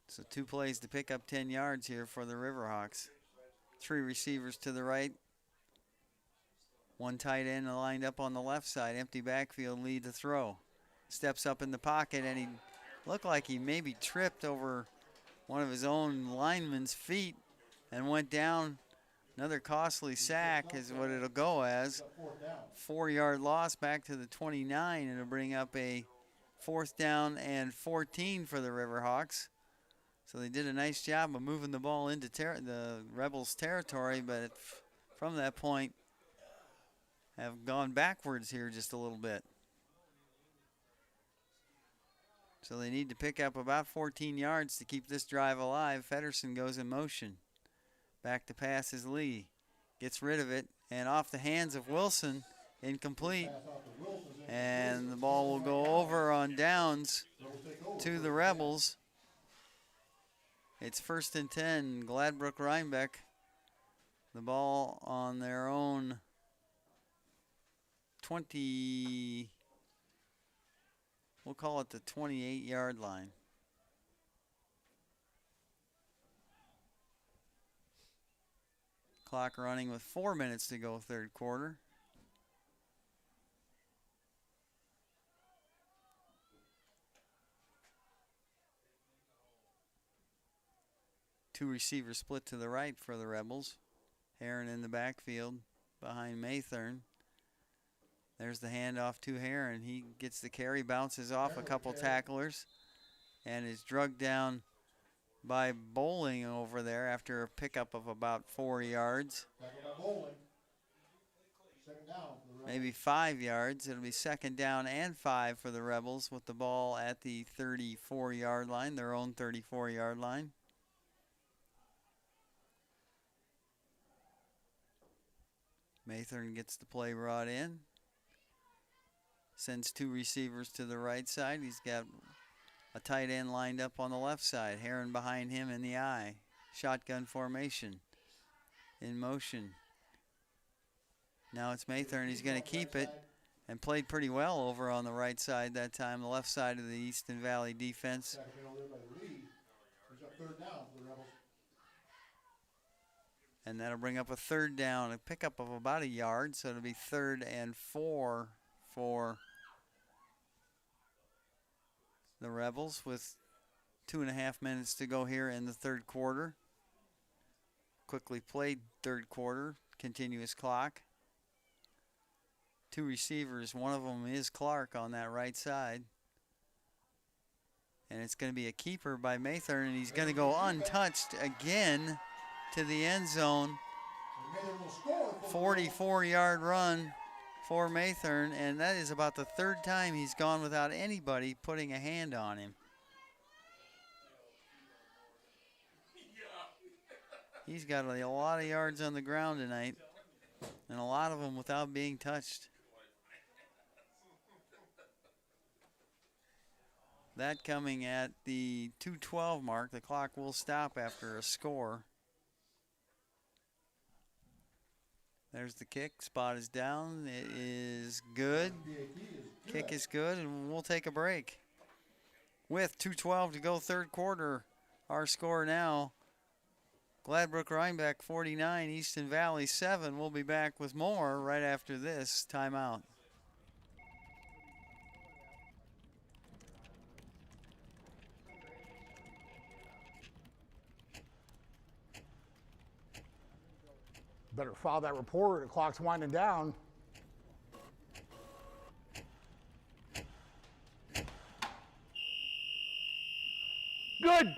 So 2 plays to pick up 10 yards here for the Riverhawks. 3 receivers to the right. 1 tight end lined up on the left side. Empty backfield, lead to throw. Steps up in the pocket, and he looked like he maybe tripped over one of his own lineman's feet and went down. Another costly sack is what it'll go as. 4-yard loss back to the 29, and it'll bring up a 4th down and 14 for the Riverhawks. So they did a nice job of moving the ball into the Rebels' territory, but from that point have gone backwards here just a little bit. So they need to pick up about 14 yards to keep this drive alive. Feddersen goes in motion. Back to pass is Lee. Gets rid of it, and off the hands of Wilson, incomplete. And the ball will go over on downs to the Rebels. It's 1st and 10, Gladbrook-Reinbeck. The ball on their own 20, we'll call it the 28-yard line. Clock running with 4 minutes to go, third quarter. Two receivers split to the right for the Rebels. Heron in the backfield behind Maythorn. There's the handoff to Heron. He gets the carry, bounces off a couple tacklers, and is drugged down by Bowling over there after a pickup of about 4 yards. Maybe 5 yards. It'll be 2nd down and 5 for the Rebels with the ball at the 34-yard line, their own 34-yard line. Maythorn gets the play brought in. Sends 2 receivers to the right side. He's got a tight end lined up on the left side. Heron behind him in the eye. Shotgun formation. In motion. Now it's Maythorn. He's going to keep it and played pretty well over on the right side that time, the left side of the Easton Valley defense. And that'll bring up a 3rd down, a pickup of about a yard, so it'll be 3rd and 4 for the Rebels with 2.5 minutes to go here in the third quarter. Quickly played third quarter, continuous clock. 2 receivers, one of them is Clark on that right side. And it's going to be a keeper by Maythorn, and he's going to go untouched again to the end zone. 44-yard run for Maythorn, and that is about the 3rd time he's gone without anybody putting a hand on him. He's got a lot of yards on the ground tonight, and a lot of them without being touched. That coming at the 2:12 mark. The clock will stop after a score. There's the kick. Spot is down. It is good. Kick is good, and we'll take a break. With 2:12 to go, third quarter, our score now, Gladbrook-Reinbeck 49, Easton Valley 7. We'll be back with more right after this timeout. Better file that report. The clock's winding down. Good.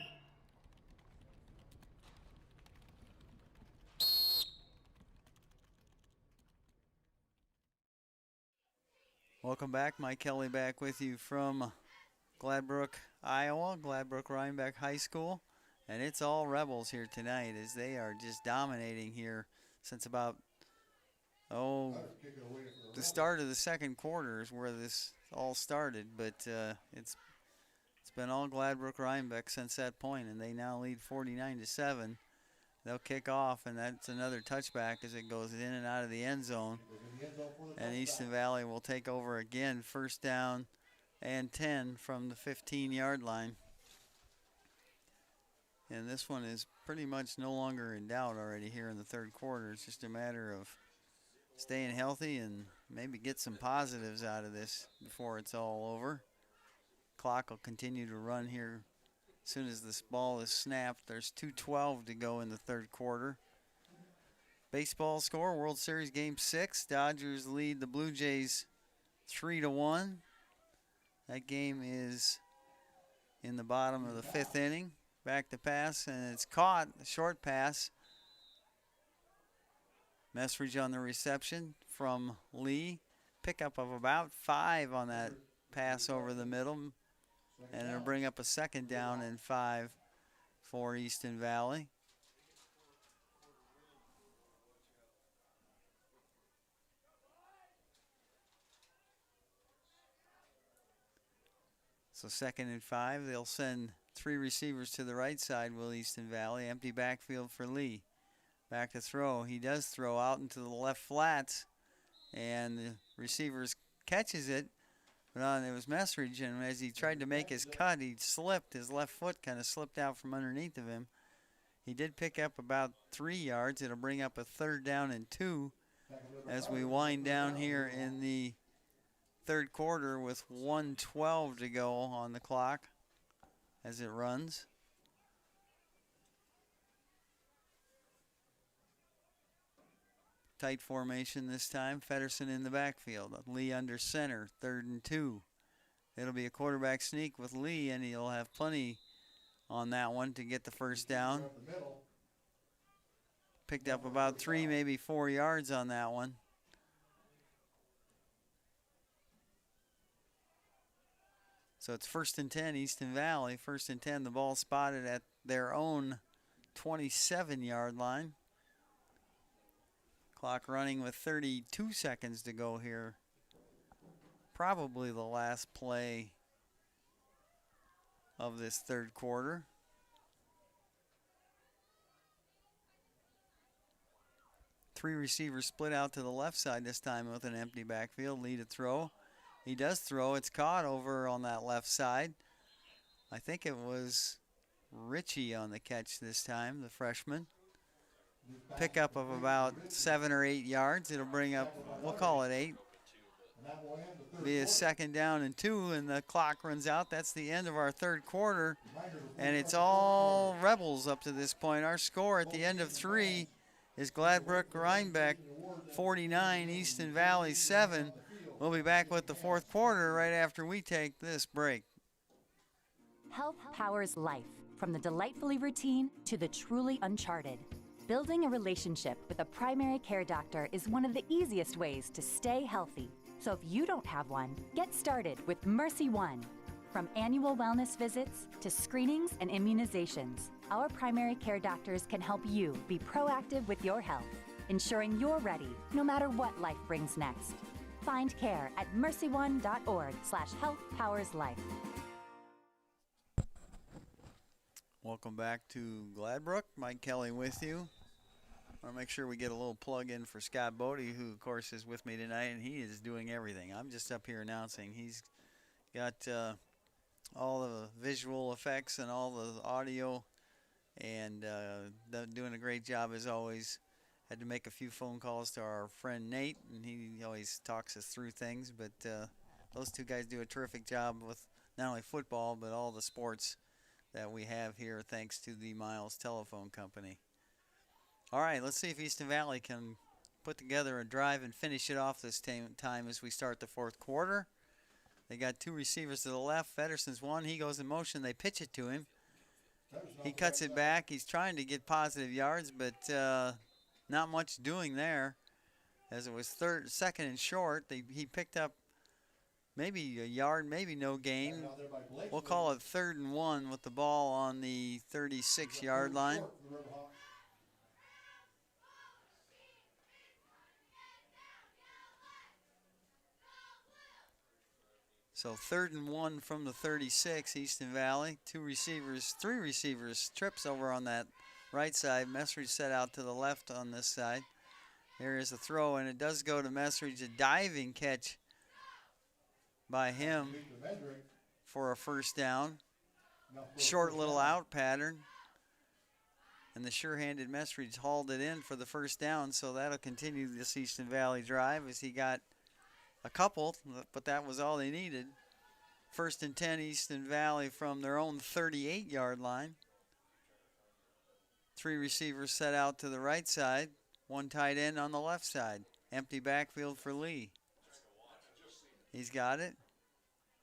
Welcome back. Mike Kelly back with you from Gladbrook, Iowa, Gladbrook-Reinbeck High School. And it's all Rebels here tonight as they are just dominating here since about, the start of the second quarter is where this all started. But it's been all Gladbrook-Reinbeck since that point, and they now lead 49-7. They'll kick off, and that's another touchback as it goes in and out of the end zone. And Easton Valley will take over again, first down and 10 from the 15-yard line. And this one is pretty much no longer in doubt already here in the third quarter. It's just a matter of staying healthy and maybe get some positives out of this before it's all over. Clock will continue to run here as soon as this ball is snapped. There's 2:12 to go in the third quarter. Baseball score, World Series Game 6. Dodgers lead the Blue Jays 3-1. That game is in the bottom of the fifth inning. Back to pass, and it's caught, a short pass. Messridge on the reception from Lee. Pickup of about 5 on that pass over the middle. And it'll bring up a second down and 5 for Easton Valley. So second and 5, they'll send 3 receivers to the right side, will Easton Valley. Empty backfield for Lee. Back to throw. He does throw out into the left flats, and the receiver catches it. But it was Messridge, and as he tried to make his cut, he slipped. His left foot kind of slipped out from underneath of him. He did pick up about 3 yards. It'll bring up a third down and 2 as we wind down here in the third quarter with 1:12 to go on the clock as it runs. Tight formation this time. Feddersen in the backfield. Lee under center. 3rd and 2. It'll be a quarterback sneak with Lee, and he'll have plenty on that one to get the first down. Picked up about 3, maybe 4 yards on that one. So it's 1st and 10, Easton Valley. 1st and 10, the ball spotted at their own 27-yard line. Clock running with 32 seconds to go here. Probably the last play of this third quarter. Three receivers split out to the left side this time with an empty backfield. Lee to throw. He does throw. It's caught over on that left side. I think it was Ritchie on the catch this time, the freshman. Pickup of about 7 or 8 yards. It'll bring up, we'll call it 8. Be a second down and 2, and the clock runs out. That's the end of our third quarter, and it's all Rebels up to this point. Our score at the end of 3 is Gladbrook-Reinbeck 49, Easton Valley 7. We'll be back with the fourth quarter right after we take this break. Health powers life, from the delightfully routine to the truly uncharted. Building a relationship with a primary care doctor is one of the easiest ways to stay healthy. So if you don't have one, get started with Mercy One. From annual wellness visits to screenings and immunizations, our primary care doctors can help you be proactive with your health, ensuring you're ready no matter what life brings next. Find care at mercyone.org/healthpowerslife. Welcome back to Gladbrook. Mike Kelly with you. I want to make sure we get a little plug in for Scott Bodie, who, of course, is with me tonight, and he is doing everything. I'm just up here announcing. He's got all the visual effects and all the audio, and doing a great job as always. Had to make a few phone calls to our friend Nate, and he always talks us through things, but those two guys do a terrific job with not only football, but all the sports that we have here, thanks to the Miles Telephone Company. All right, let's see if Easton Valley can put together a drive and finish it off this time as we start the fourth quarter. They got two receivers to the left. Fedderson's one. He goes in motion. They pitch it to him. He cuts it back. He's trying to get positive yards, but not much doing there, as it was second and short. He picked up maybe a yard, maybe no gain. We'll call it 3rd and 1 with the ball on the 36-yard line. So 3rd and 1 from the 36, Easton Valley. Three receivers, trips over on that right side. Messridge set out to the left on this side. There is a throw, and it does go to Messridge. A diving catch by him for a first down. Short little out pattern. And the sure-handed Messridge hauled it in for the first down, so that'll continue this Easton Valley drive as he got a couple, but that was all they needed. 1st and 10, Easton Valley from their own 38-yard line. Three receivers set out to the right side, one tight end on the left side. Empty backfield for Lee. He's got it.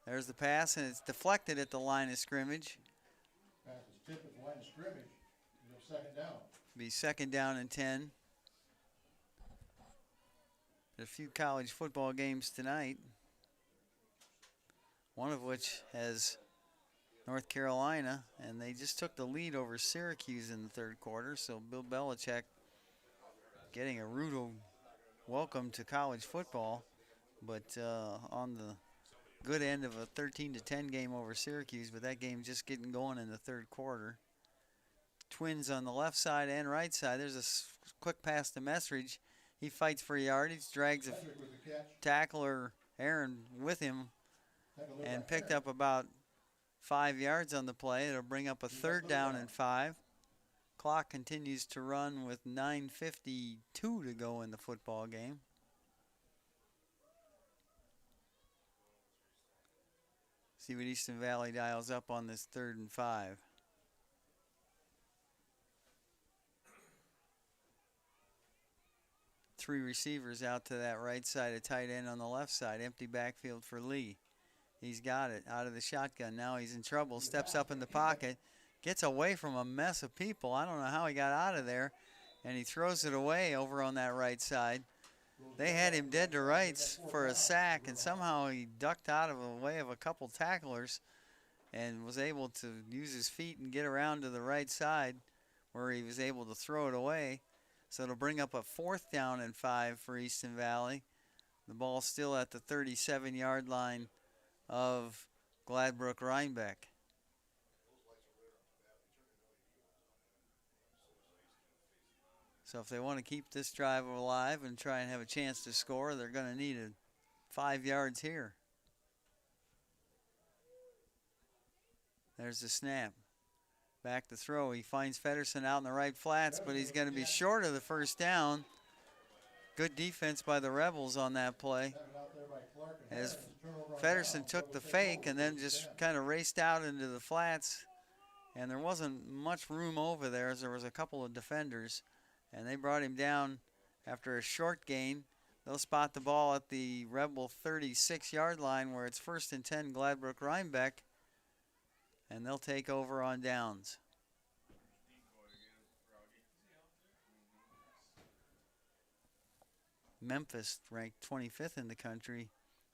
There's the pass, and it's deflected at the line of scrimmage. Pass is tipped at the line of scrimmage. Second down. Be 2nd down and 10. A few college football games tonight, one of which has North Carolina, and they just took the lead over Syracuse in the 3rd quarter, so Bill Belichick getting a rude welcome to college football, but on the good end of a 13-10 game over Syracuse, but that game just getting going in the 3rd quarter. Twins on the left side and right side. There's a quick pass to Messridge. He fights for yardage, drags a tackler, Aaron, with him, and picked up about 5 yards on the play. It'll bring up a 3rd down and 5. Clock continues to run with 9:52 to go in the football game. See what Easton Valley dials up on this 3rd and 5. Three receivers out to that right side, a tight end on the left side. Empty backfield for Lee. He's got it out of the shotgun. Now he's in trouble. Steps up in the pocket. Gets away from a mess of people. I don't know how he got out of there. And he throws it away over on that right side. They had him dead to rights for a sack, and somehow he ducked out of the way of a couple tacklers and was able to use his feet and get around to the right side where he was able to throw it away. So it'll bring up a 4th down and 5 for Easton Valley. The ball's still at the 37-yard line of Gladbrook-Reinbeck. So if they want to keep this drive alive and try and have a chance to score, they're going to need 5 yards here. There's the snap. Back to throw. He finds Fedderson out in the right flats, but he's going to be short of the first down. Good defense by the Rebels on that play, as Fedderson took the fake and then just kind of raced out into the flats, and there wasn't much room over there as there was a couple of defenders, and they brought him down after a short gain. They'll spot the ball at the Rebel 36-yard line where it's 1st and 10 Gladbrook-Reinbeck, and they'll take over on downs. Memphis, ranked 25th in the country,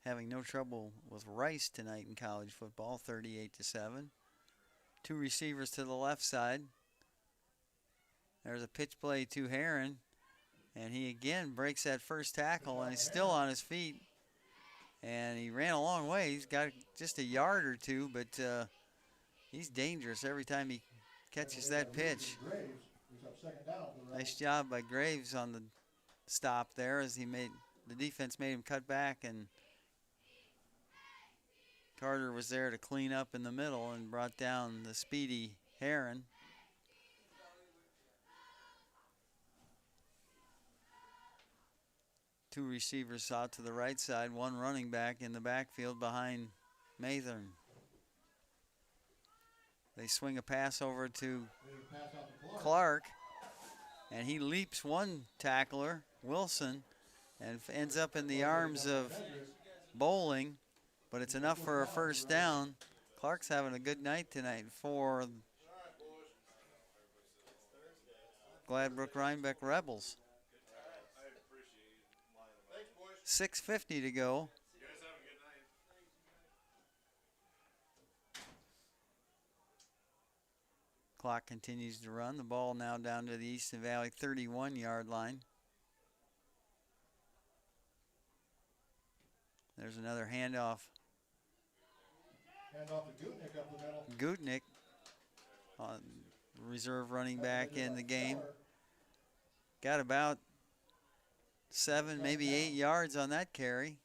having no trouble with Rice tonight in college football, 38-7. 2 receivers to the left side. There's a pitch play to Heron, and he again breaks that first tackle, and he's still on his feet. And he ran a long way. He's got just a yard or two, but he's dangerous every time he catches that pitch. Nice job by Graves on the stop there, as the defense made him cut back, and Carter was there to clean up in the middle and brought down the speedy Heron. Two receivers out to the right side, one running back in the backfield behind Mathern. They swing a pass over to Clark, and he leaps one tackler, Wilson, and ends up in the arms of Bowling, but it's enough for a first down. Clark's having a good night tonight for Gladbrook-Reinbeck Rebels. 6:50 to go. Clock continues to run. The ball now down to the Easton Valley 31-yard line. There's another handoff. Handoff to Gutnick up the middle. Gutnick, reserve running back in the game. Got about 7, maybe 8 yards on that carry.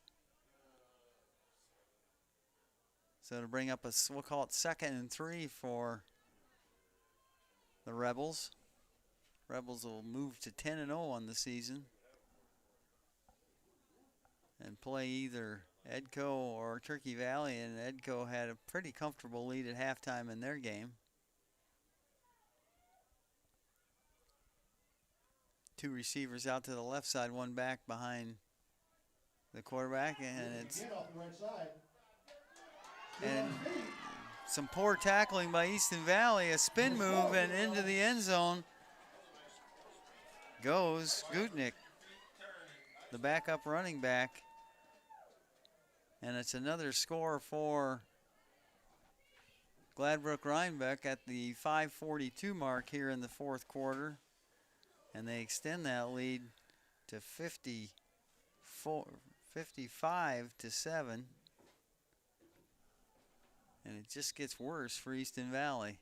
So to bring up we'll call it 2nd and 3 for the Rebels. Rebels will move to 10-0 on the season and play either Edco or Turkey Valley, and Edco had a pretty comfortable lead at halftime in their game. 2 receivers out to the left side, one back behind the quarterback, and some poor tackling by Easton Valley. A spin move, and into the end zone goes Gutnick, the backup running back. And it's another score for Gladbrook-Reinbeck at the 5:42 mark here in the fourth quarter. And they extend that lead to 55-7. And it just gets worse for Easton Valley.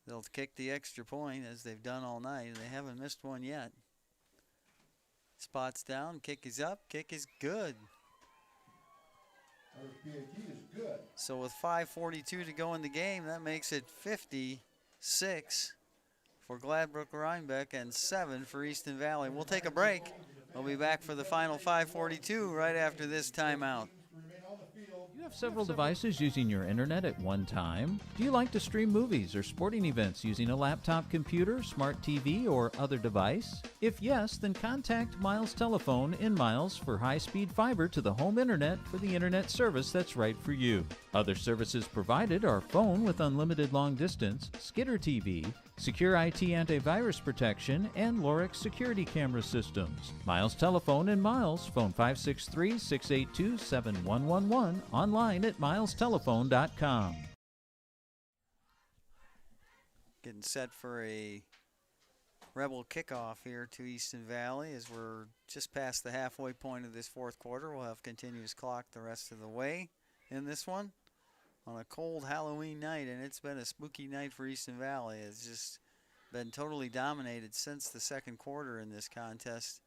They'll kick the extra point as they've done all night. They haven't missed one yet. Spots down, kick is up, kick is good. So with 5:42 to go in the game, that makes it 56 for Gladbrook-Reinbeck and 7 for Easton Valley. We'll take a break. We'll be back for the final 5:42 right after this timeout. You have several devices using your internet at one time? Do you like to stream movies or sporting events using a laptop computer, smart TV, or other device? If yes, then contact Miles Telephone in Miles for high-speed fiber to the home internet for the internet service that's right for you. Other services provided are phone with unlimited long distance, Skitter TV, secure IT antivirus protection, and Lorix security camera systems. Miles Telephone in Miles, phone 563-682-7111, online at milestelephone.com. Getting set for a Rebel kickoff here to Easton Valley as we're just past the halfway point of this fourth quarter. We'll have continuous clock the rest of the way in this one on a cold Halloween night, and it's been a spooky night for Easton Valley. It's just been totally dominated since the second quarter in this contest,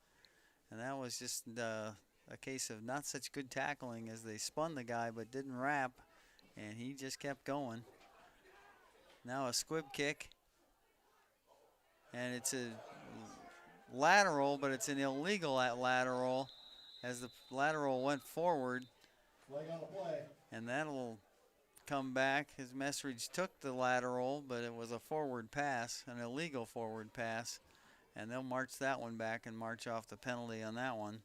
and that was just a case of not such good tackling as they spun the guy but didn't wrap, and he just kept going. Now a squib kick, and it's a lateral, but it's an illegal lateral as the lateral went forward, and that'll come back. His Messridge took the lateral, but it was a forward pass, an illegal forward pass, and they'll march that one back and march off the penalty on that one.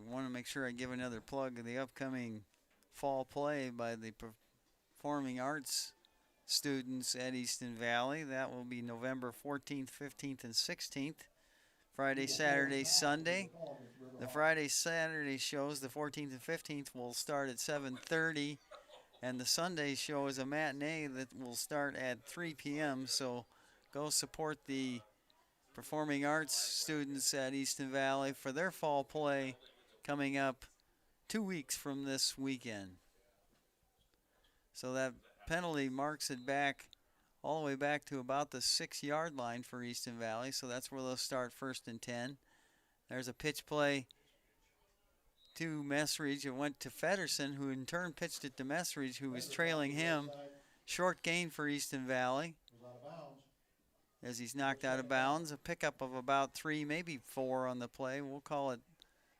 want to make sure I give another plug of the upcoming fall play by the Performing Arts students at Easton Valley. That will be November 14th, 15th, and 16th. Friday, Saturday, Sunday. The Friday, Saturday shows, the 14th and 15th, will start at 7:30. And the Sunday show is a matinee that will start at 3 p.m. So go support the Performing Arts students at Easton Valley for their fall play coming up 2 weeks from this weekend. So that penalty marks it back all the way back to about the 6-yard line for Easton Valley. So that's where they'll start 1st and 10. There's a pitch play to Messridge. It went to Feddersen, who in turn pitched it to Messridge, who was trailing him. Short gain for Easton Valley as he's knocked out of bounds. A pickup of about 3, maybe 4 on the play. We'll call it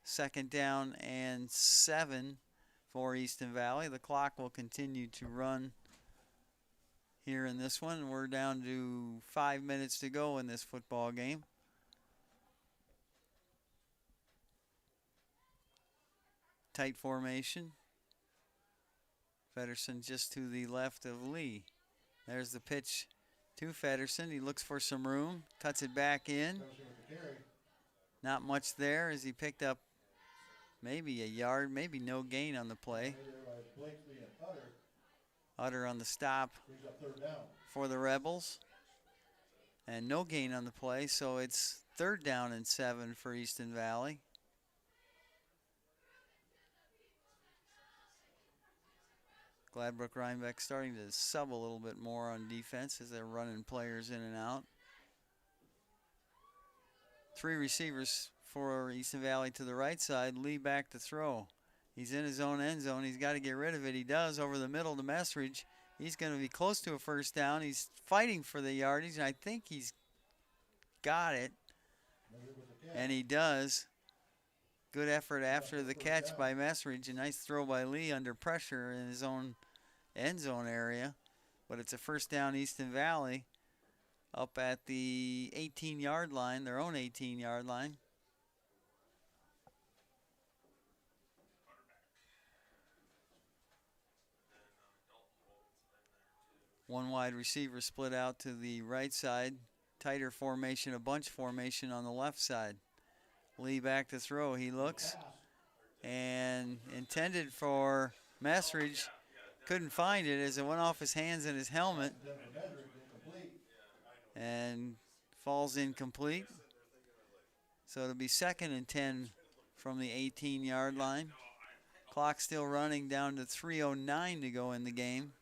2nd down and 7 for Easton Valley. The clock will continue to run here in this one. We're down to 5 minutes to go in this football game. Tight formation. Feddersen just to the left of Lee. There's the pitch to Feddersen. He looks for some room, cuts it back in. Not much there as he picked up maybe a yard, maybe no gain on the play. Utter on the stop for the Rebels. And no gain on the play, so it's 3rd down and 7 for Easton Valley. Gladbrook-Reinbeck starting to sub a little bit more on defense as they're running players in and out. 3 receivers for Easton Valley to the right side. Lee back to throw. He's in his own end zone. He's got to get rid of it. He does over the middle to Messridge. He's going to be close to a 1st down. He's fighting for the yardage, and I think he's got it. And he does. Good effort after the catch by Messridge. A nice throw by Lee under pressure in his own end zone area. But it's a 1st down Easton Valley up at the 18-yard line, their own 18-yard line. One wide receiver split out to the right side. Tighter formation, a bunch formation on the left side. Lee back to throw. He looks and intended for Messridge. Couldn't find it as it went off his hands and his helmet and falls incomplete. So it'll be 2nd and 10 from the 18-yard line. Clock still running down to 3:09 to go in the game.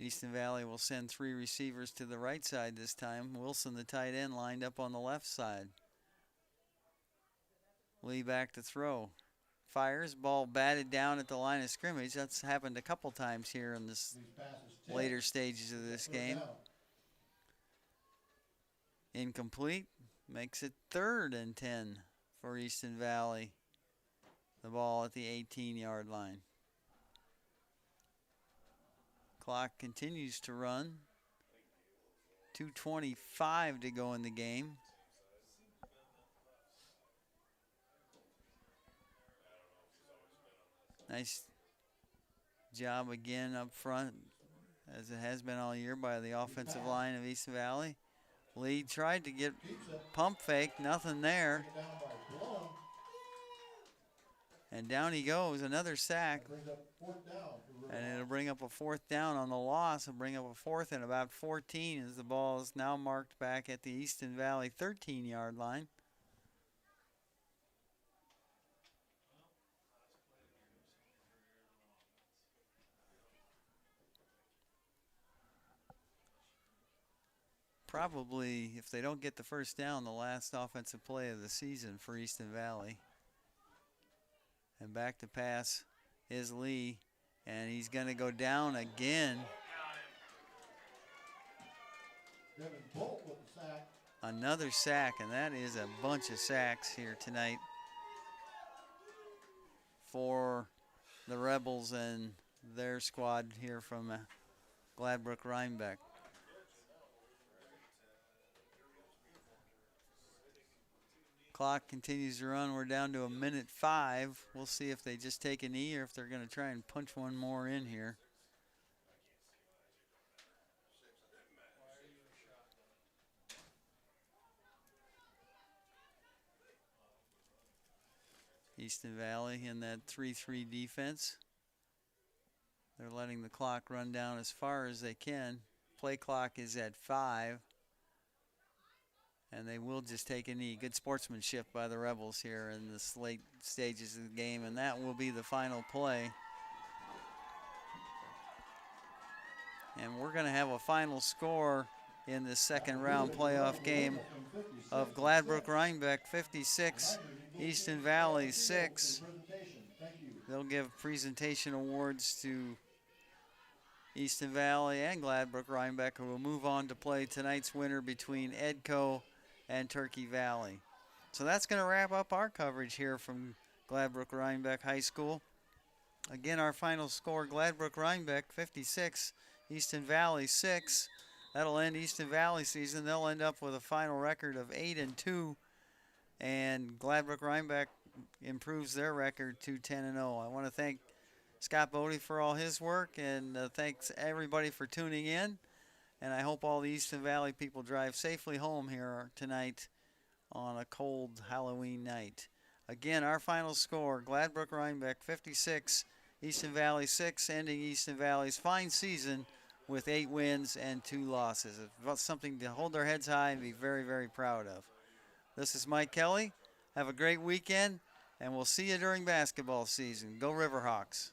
Easton Valley will send 3 receivers to the right side this time. Wilson, the tight end, lined up on the left side. Lee back to throw. Fires, ball batted down at the line of scrimmage. That's happened a couple times here in this later stages of this game. Incomplete. Makes it 3rd and 10 for Easton Valley. The ball at the 18-yard line. Clock continues to run. 2:25 to go in the game. Nice job again up front, as it has been all year, by the offensive line of Easton Valley. Lee tried to get pump fake, nothing there. And down he goes, another sack. And it'll bring up a 4th down on the loss. It'll bring up a 4th and about 14 as the ball is now marked back at the Easton Valley 13-yard line. Probably, if they don't get the 1st down, the last offensive play of the season for Easton Valley. And back to pass is Lee. And he's going to go down again. Another sack, and that is a bunch of sacks here tonight for the Rebels and their squad here from Gladbrook-Reinbeck. Clock continues to run. We're down to 1:05. We'll see if they just take a knee or if they're going to try and punch one more in here. Easton Valley in that 3-3 defense. They're letting the clock run down as far as they can. Play clock is at 5. And they will just take a knee. Good sportsmanship by the Rebels here in this late stages of the game. And that will be the final play. And we're going to have a final score in this second round playoff game of Gladbrook-Reinbeck 56, Easton Valley 6. They'll give presentation awards to Easton Valley and Gladbrook-Reinbeck, who will move on to play tonight's winner between Edco and Turkey Valley. So that's going to wrap up our coverage here from Gladbrook-Reinbeck High School. Again, our final score, Gladbrook-Reinbeck 56, Easton Valley 6. That'll end Easton Valley season. They'll end up with a final record of 8-2, and Gladbrook-Reinbeck improves their record to 10-0. I want to thank Scott Bodie for all his work, and thanks everybody for tuning in. And I hope all the Easton Valley people drive safely home here tonight on a cold Halloween night. Again, our final score, Gladbrook-Reinbeck 56, Easton Valley 6, ending Easton Valley's fine season with 8 wins and 2 losses. It's something to hold their heads high and be very, very proud of. This is Mike Kelly. Have a great weekend, and we'll see you during basketball season. Go Riverhawks.